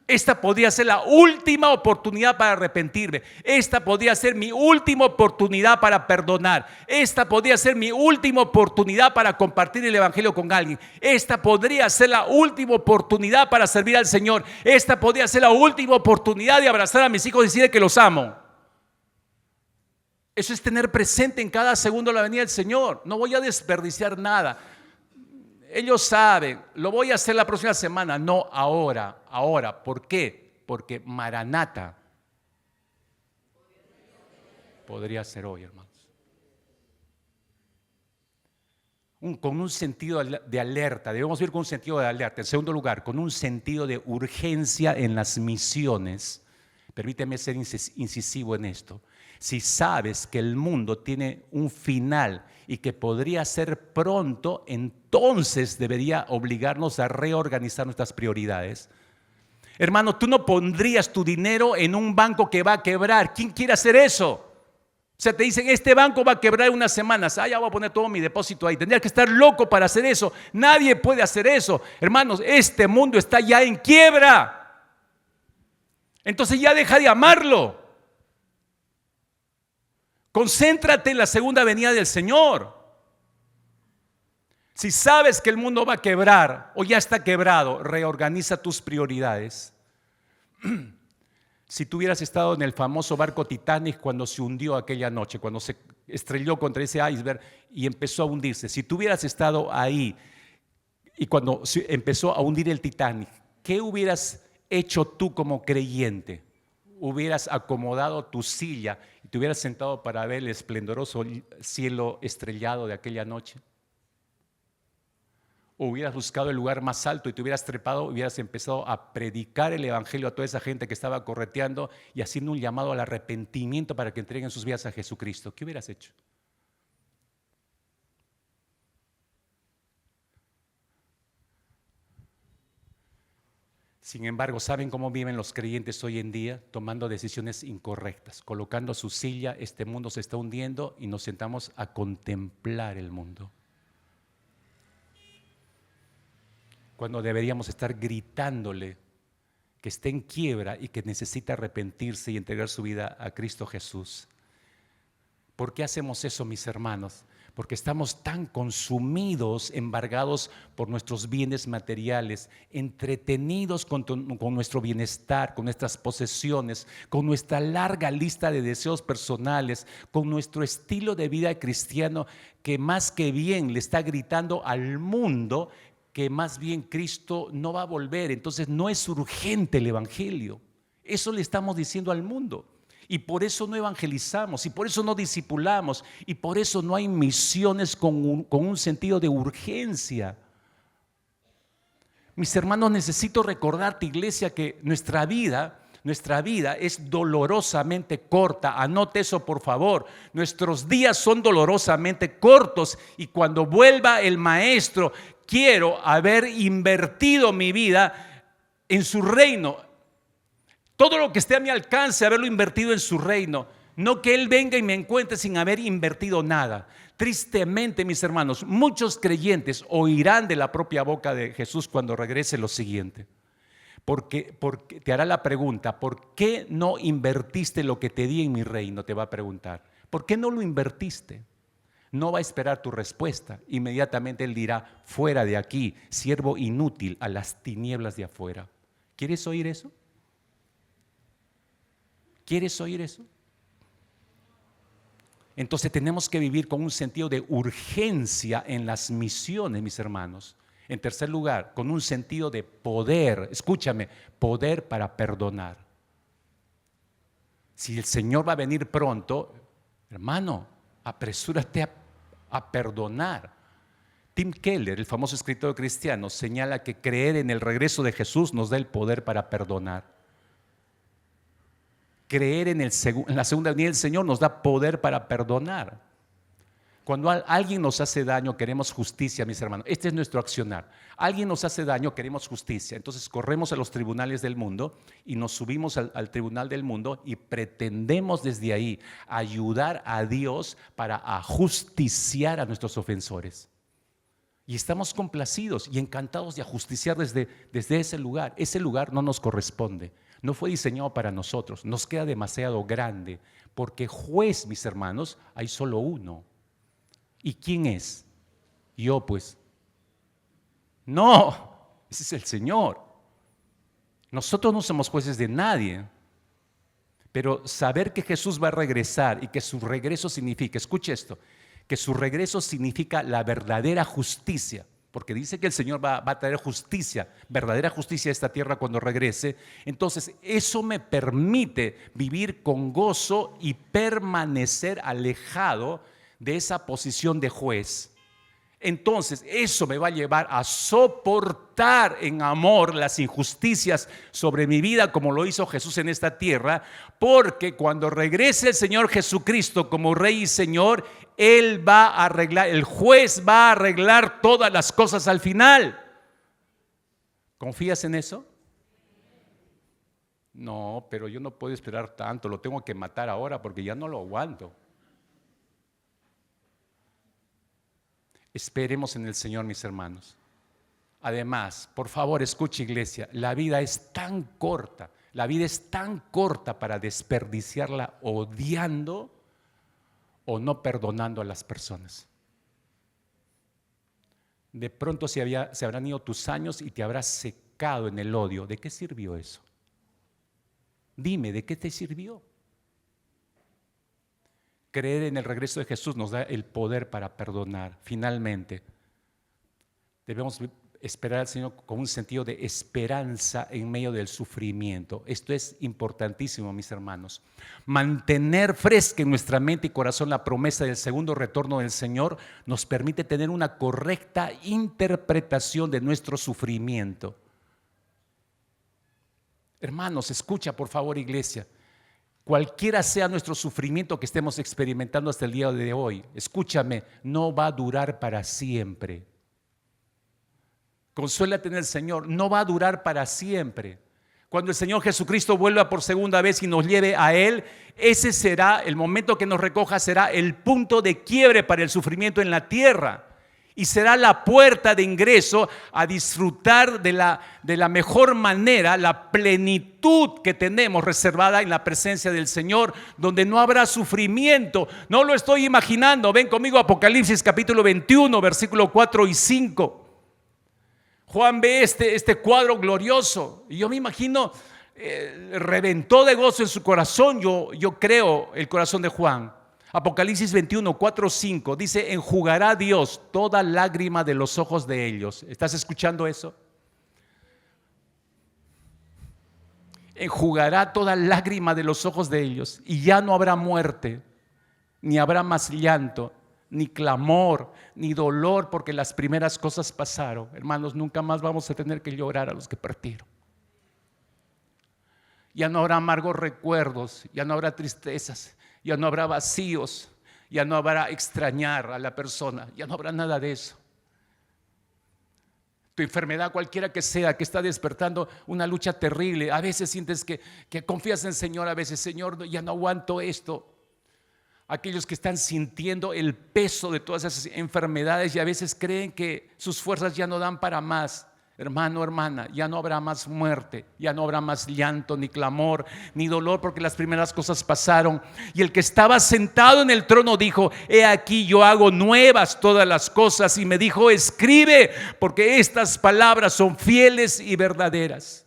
Esta podría ser la última oportunidad para arrepentirme. Esta podría ser mi última oportunidad para perdonar. Esta podría ser mi última oportunidad para compartir el evangelio con alguien. Esta podría ser la última oportunidad para servir al Señor. Esta podría ser la última oportunidad de abrazar a mis hijos y decirles que los amo. Eso es tener presente en cada segundo la venida del Señor. No voy a desperdiciar nada. Ellos saben, lo voy a hacer la próxima semana, no ahora, ahora. ¿Por qué? Porque Maranata podría ser hoy, hermanos. Con un sentido de alerta, debemos vivir con un sentido de alerta. En segundo lugar, con un sentido de urgencia en las misiones. Permíteme ser incisivo en esto. Si sabes que el mundo tiene un final y que podría ser pronto, entonces debería obligarnos a reorganizar nuestras prioridades. Hermano, tú no pondrías tu dinero en un banco que va a quebrar. ¿Quién quiere hacer eso? O sea, te dicen, este banco va a quebrar en unas semanas. Ya voy a poner todo mi depósito ahí. Tendría que estar loco para hacer eso. Nadie puede hacer eso. Hermanos, este mundo está ya en quiebra. Entonces ya deja de amarlo. Concéntrate en la segunda venida del Señor. Si sabes que el mundo va a quebrar o ya está quebrado, reorganiza tus prioridades. Si tú hubieras estado en el famoso barco Titanic cuando se hundió aquella noche, cuando se estrelló contra ese iceberg y empezó a hundirse, si tú hubieras estado ahí y cuando empezó a hundir el Titanic, ¿qué hubieras hecho tú como creyente? ¿Hubieras acomodado tu silla y te hubieras sentado para ver el esplendoroso cielo estrellado de aquella noche? ¿O hubieras buscado el lugar más alto y te hubieras trepado, hubieras empezado a predicar el evangelio a toda esa gente que estaba correteando y haciendo un llamado al arrepentimiento para que entreguen sus vidas a Jesucristo? ¿Qué hubieras hecho? Sin embargo, ¿saben cómo viven los creyentes hoy en día? Tomando decisiones incorrectas, colocando su silla, este mundo se está hundiendo y nos sentamos a contemplar el mundo. Cuando deberíamos estar gritándole que está en quiebra y que necesita arrepentirse y entregar su vida a Cristo Jesús. ¿Por qué hacemos eso, mis hermanos? Porque estamos tan consumidos, embargados por nuestros bienes materiales, entretenidos con nuestro bienestar, con nuestras posesiones, con nuestra larga lista de deseos personales, con nuestro estilo de vida cristiano que más que bien le está gritando al mundo que más bien Cristo no va a volver. Entonces no es urgente el evangelio. Eso le estamos diciendo al mundo. Y por eso no evangelizamos, y por eso no discipulamos, y por eso no hay misiones con un sentido de urgencia. Mis hermanos, necesito recordarte, iglesia, que nuestra vida es dolorosamente corta. Anote eso, por favor. Nuestros días son dolorosamente cortos, y cuando vuelva el Maestro, quiero haber invertido mi vida en su reino. Todo lo que esté a mi alcance, haberlo invertido en su reino. No que Él venga y me encuentre sin haber invertido nada. Tristemente, mis hermanos, muchos creyentes oirán de la propia boca de Jesús cuando regrese lo siguiente. Porque te hará la pregunta, ¿por qué no invertiste lo que te di en mi reino? Te va a preguntar. ¿Por qué no lo invertiste? No va a esperar tu respuesta. Inmediatamente Él dirá: fuera de aquí, siervo inútil, a las tinieblas de afuera. ¿Quieres oír eso? ¿Quieres oír eso? Entonces tenemos que vivir con un sentido de urgencia en las misiones, mis hermanos. En tercer lugar, con un sentido de poder. Escúchame, poder para perdonar. Si el Señor va a venir pronto, hermano, apresúrate a perdonar. Tim Keller, el famoso escritor cristiano, señala que creer en el regreso de Jesús nos da el poder para perdonar. Creer en la segunda venida del Señor nos da poder para perdonar. Cuando alguien nos hace daño, queremos justicia, mis hermanos. Este es nuestro accionar. Alguien nos hace daño, queremos justicia. Entonces corremos a los tribunales del mundo y nos subimos al tribunal del mundo y pretendemos desde ahí ayudar a Dios para ajusticiar a nuestros ofensores. Y estamos complacidos y encantados de ajusticiar desde ese lugar. Ese lugar no nos corresponde. No fue diseñado para nosotros. Nos queda demasiado grande. Porque juez, mis hermanos, hay solo uno. ¿Y quién es? Yo, pues. No, ese es el Señor. Nosotros no somos jueces de nadie. Pero saber que Jesús va a regresar y que su regreso significa, escuche esto, que su regreso significa la verdadera justicia, porque dice que el Señor va a traer justicia, verdadera justicia a esta tierra cuando regrese. Entonces eso me permite vivir con gozo y permanecer alejado de esa posición de juez. Entonces eso me va a llevar a soportar en amor las injusticias sobre mi vida, como lo hizo Jesús en esta tierra, porque cuando regrese el Señor Jesucristo como Rey y Señor, Él va a arreglar, el juez va a arreglar todas las cosas al final. ¿Confías en eso? No, pero yo no puedo esperar tanto, lo tengo que matar ahora porque ya no lo aguanto. Esperemos en el Señor, mis hermanos. Además, por favor, escuche, iglesia, la vida es tan corta para desperdiciarla odiando o no perdonando a las personas. De pronto se habrán ido tus años y te habrás secado en el odio. ¿De qué sirvió eso? Dime, ¿de qué te sirvió? Creer en el regreso de Jesús nos da el poder para perdonar. Finalmente, debemos esperar al Señor con un sentido de esperanza en medio del sufrimiento. Esto es importantísimo, mis hermanos. Mantener fresca en nuestra mente y corazón la promesa del segundo retorno del Señor nos permite tener una correcta interpretación de nuestro sufrimiento. Hermanos, escucha por favor, iglesia. Cualquiera sea nuestro sufrimiento que estemos experimentando hasta el día de hoy, escúchame, no va a durar para siempre. Consuélate en el Señor, no va a durar para siempre. Cuando el Señor Jesucristo vuelva por segunda vez y nos lleve a Él, ese será el momento que nos recoja, será el punto de quiebre para el sufrimiento en la tierra. Y será la puerta de ingreso a disfrutar de la mejor manera la plenitud que tenemos reservada en la presencia del Señor, donde no habrá sufrimiento. No lo estoy imaginando. Ven conmigo a Apocalipsis capítulo 21, versículo 4 y 5. Juan ve este cuadro glorioso y yo me imagino, reventó de gozo en su corazón, yo creo el corazón de Juan. Apocalipsis 21, 4, 5 dice: enjugará Dios toda lágrima de los ojos de ellos. ¿Estás escuchando eso? Enjugará toda lágrima de los ojos de ellos y ya no habrá muerte, ni habrá más llanto, ni clamor, ni dolor, porque las primeras cosas pasaron. Hermanos, nunca más vamos a tener que llorar a los que partieron. Ya no habrá amargos recuerdos, ya no habrá tristezas, ya no habrá vacíos, ya no habrá extrañar a la persona, ya no habrá nada de eso. Tu enfermedad, cualquiera que sea, que está despertando una lucha terrible, a veces sientes que confías en el Señor, a veces, Señor, ya no aguanto esto. Aquellos que están sintiendo el peso de todas esas enfermedades y a veces creen que sus fuerzas ya no dan para más. Hermano, hermana, ya no habrá más muerte, ya no habrá más llanto, ni clamor, ni dolor, porque las primeras cosas pasaron. Y el que estaba sentado en el trono dijo: he aquí, yo hago nuevas todas las cosas. Y me dijo: escribe, porque estas palabras son fieles y verdaderas.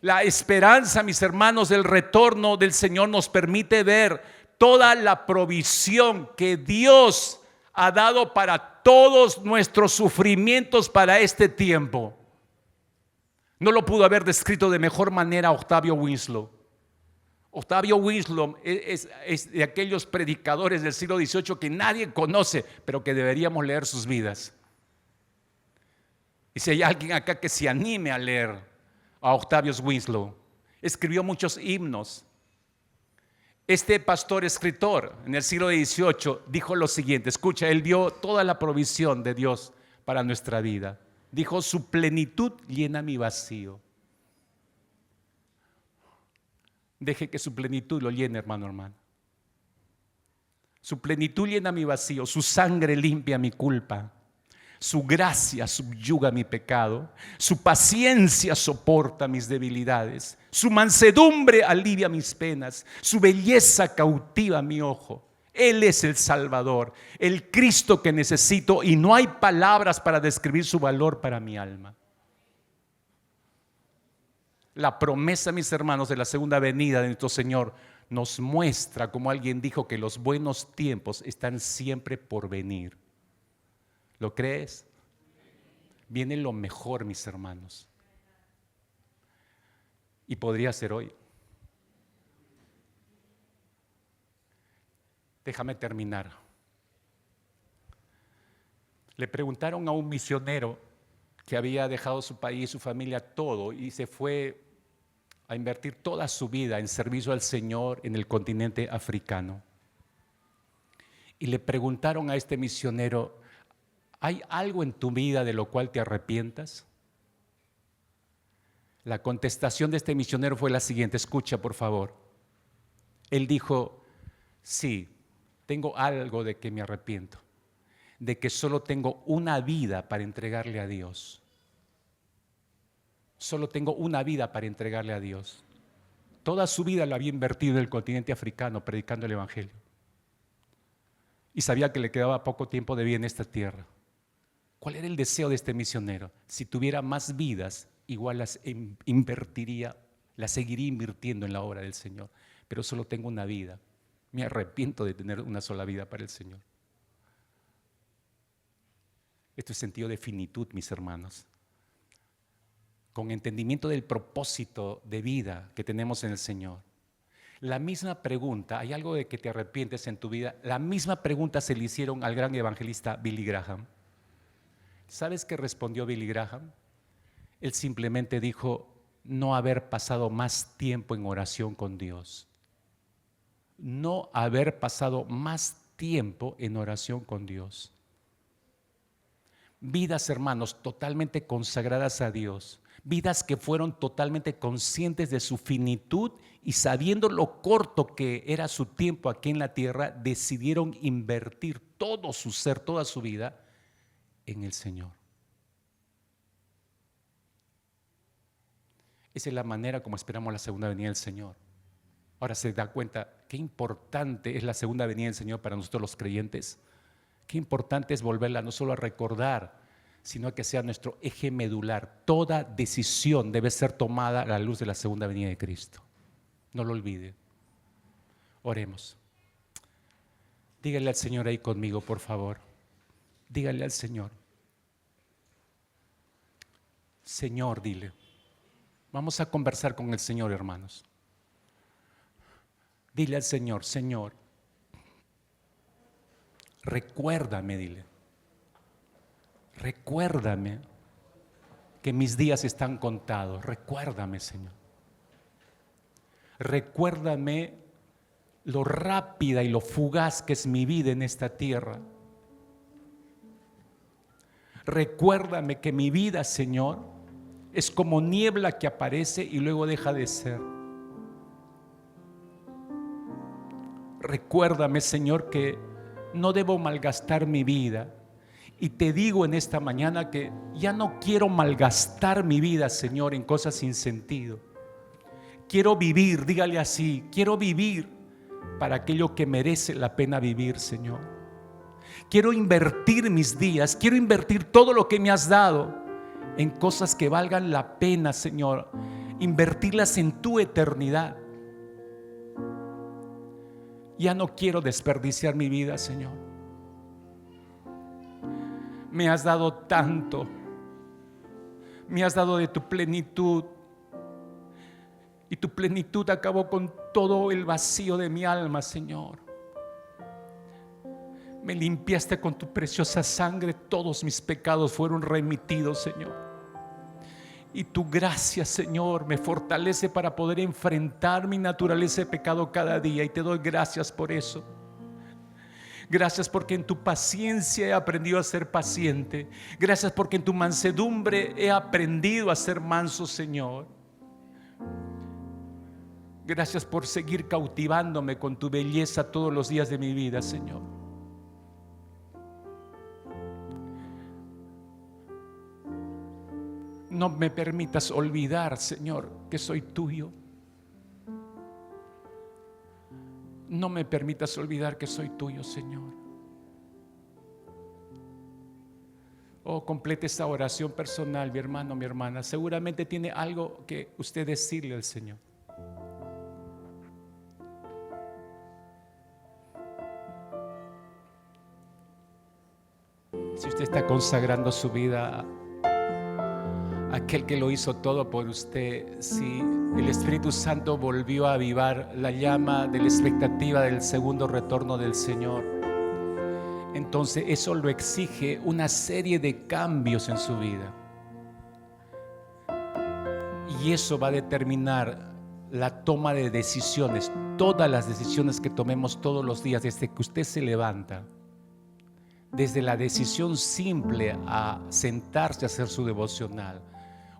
La esperanza, mis hermanos, del retorno del Señor nos permite ver toda la provisión que Dios ha dado para todos nuestros sufrimientos para este tiempo. No lo pudo haber descrito de mejor manera Octavio Winslow. Octavio Winslow es de aquellos predicadores del siglo XVIII que nadie conoce, pero que deberíamos leer sus vidas. Y si hay alguien acá que se anime a leer a Octavio Winslow, escribió muchos himnos. Este pastor escritor en el siglo XVIII dijo lo siguiente, escucha, él vio toda la provisión de Dios para nuestra vida. Dijo: su plenitud llena mi vacío. Deje que su plenitud lo llene, hermano, hermana. Su plenitud llena mi vacío, su sangre limpia mi culpa. Su gracia subyuga mi pecado, su paciencia soporta mis debilidades, su mansedumbre alivia mis penas, su belleza cautiva mi ojo. Él es el Salvador, el Cristo que necesito, y no hay palabras para describir su valor para mi alma. La promesa, mis hermanos, de la segunda venida de nuestro Señor nos muestra, como alguien dijo, que los buenos tiempos están siempre por venir. ¿Lo crees? Viene lo mejor, mis hermanos. Y podría ser hoy. Déjame terminar. Le preguntaron a un misionero que había dejado su país, su familia, todo, y se fue a invertir toda su vida en servicio al Señor en el continente africano. Y le preguntaron a este misionero: ¿hay algo en tu vida de lo cual te arrepientas? La contestación de este misionero fue la siguiente, escucha por favor. Él dijo: sí, tengo algo de que me arrepiento, de que solo tengo una vida para entregarle a Dios. Solo tengo una vida para entregarle a Dios. Toda su vida la había invertido en el continente africano predicando el Evangelio. Y sabía que le quedaba poco tiempo de vida en esta tierra. ¿Cuál era el deseo de este misionero? Si tuviera más vidas, igual las invertiría, las seguiría invirtiendo en la obra del Señor. Pero solo tengo una vida. Me arrepiento de tener una sola vida para el Señor. Esto es sentido de finitud, mis hermanos. Con entendimiento del propósito de vida que tenemos en el Señor. La misma pregunta, ¿hay algo de que te arrepientes en tu vida? La misma pregunta se le hicieron al gran evangelista Billy Graham. ¿Sabes qué respondió Billy Graham? Él simplemente dijo: no haber pasado más tiempo en oración con Dios. No haber pasado más tiempo en oración con Dios. Vidas, hermanos, totalmente consagradas a Dios. Vidas que fueron totalmente conscientes de su finitud y sabiendo lo corto que era su tiempo aquí en la tierra, decidieron invertir todo su ser, toda su vida en el Señor. Esa es la manera como esperamos la segunda venida del Señor. Ahora se da cuenta qué importante es la segunda venida del Señor para nosotros los creyentes. Qué importante es volverla no solo a recordar, sino que sea nuestro eje medular. Toda decisión debe ser tomada a la luz de la segunda venida de Cristo. No lo olvide. Oremos. Dígale al Señor ahí conmigo, por favor. Dígale al Señor. Señor, dile. Vamos a conversar con el Señor, hermanos. Dile al Señor: Señor, recuérdame, dile. Recuérdame que mis días están contados. Recuérdame, Señor. Recuérdame lo rápida y lo fugaz que es mi vida en esta tierra. Recuérdame que mi vida, Señor, es como niebla que aparece y luego deja de ser. Recuérdame, Señor, que no debo malgastar mi vida Y te digo en esta mañana que ya no quiero malgastar mi vida, Señor, en cosas sin sentido. Quiero vivir, dígale así, quiero vivir para aquello que merece la pena vivir, Señor. Quiero invertir mis días, quiero invertir todo lo que me has dado en cosas que valgan la pena, Señor. Invertirlas en tu eternidad. Ya no quiero desperdiciar mi vida, Señor. Me has dado tanto, me has dado de tu plenitud, y tu plenitud acabó con todo el vacío de mi alma, Señor. Me limpiaste con tu preciosa sangre, todos mis pecados fueron remitidos, Señor. Y tu gracia, Señor, me fortalece para poder enfrentar mi naturaleza de pecado cada día, y te doy gracias por eso. Gracias porque en tu paciencia he aprendido a ser paciente. Gracias porque en tu mansedumbre he aprendido a ser manso, Señor. Gracias por seguir cautivándome con tu belleza todos los días de mi vida, Señor. No me permitas olvidar, Señor, que soy tuyo. No me permitas olvidar que soy tuyo, Señor. Oh, complete esta oración personal, mi hermano, mi hermana. Seguramente tiene algo que usted decirle al Señor. Si usted está consagrando su vida a aquel que lo hizo todo por usted, si el Espíritu Santo volvió a avivar la llama de la expectativa del segundo retorno del Señor, entonces eso lo exige una serie de cambios en su vida. Y eso va a determinar la toma de decisiones, todas las decisiones que tomemos todos los días desde que usted se levanta. Desde la decisión simple a sentarse a hacer su devocional,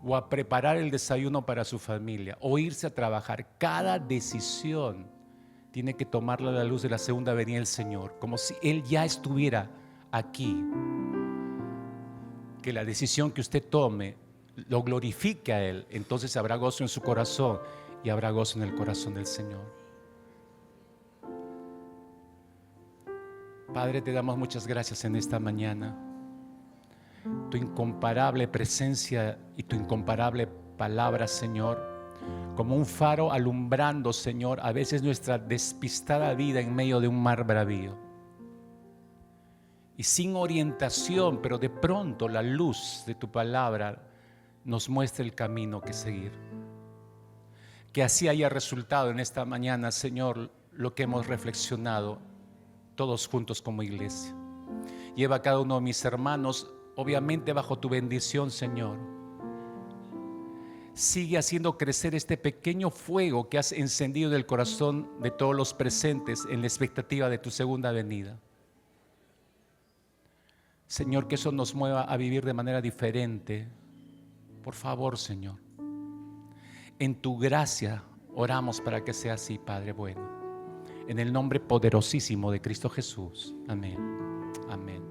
o a preparar el desayuno para su familia, o irse a trabajar. Cada decisión tiene que tomarla a la luz de la segunda venida del Señor, como si Él ya estuviera aquí. Que la decisión que usted tome lo glorifique a Él. Entonces habrá gozo en su corazón y habrá gozo en el corazón del Señor. Padre, te damos muchas gracias en esta mañana. Tu incomparable presencia y tu incomparable palabra, Señor, como un faro alumbrando, Señor, a veces nuestra despistada vida en medio de un mar bravío. Y sin orientación, pero de pronto la luz de tu palabra nos muestra el camino que seguir. Que así haya resultado en esta mañana, Señor, lo que hemos reflexionado todos juntos como iglesia. Lleva a cada uno de mis hermanos, obviamente bajo tu bendición, Señor. Sigue haciendo crecer este pequeño fuego que has encendido en el corazón de todos los presentes en la expectativa de tu segunda venida. Señor, que eso nos mueva a vivir de manera diferente. Por favor, Señor. En tu gracia oramos para que sea así, Padre bueno. En el nombre poderosísimo de Cristo Jesús. Amén. Amén.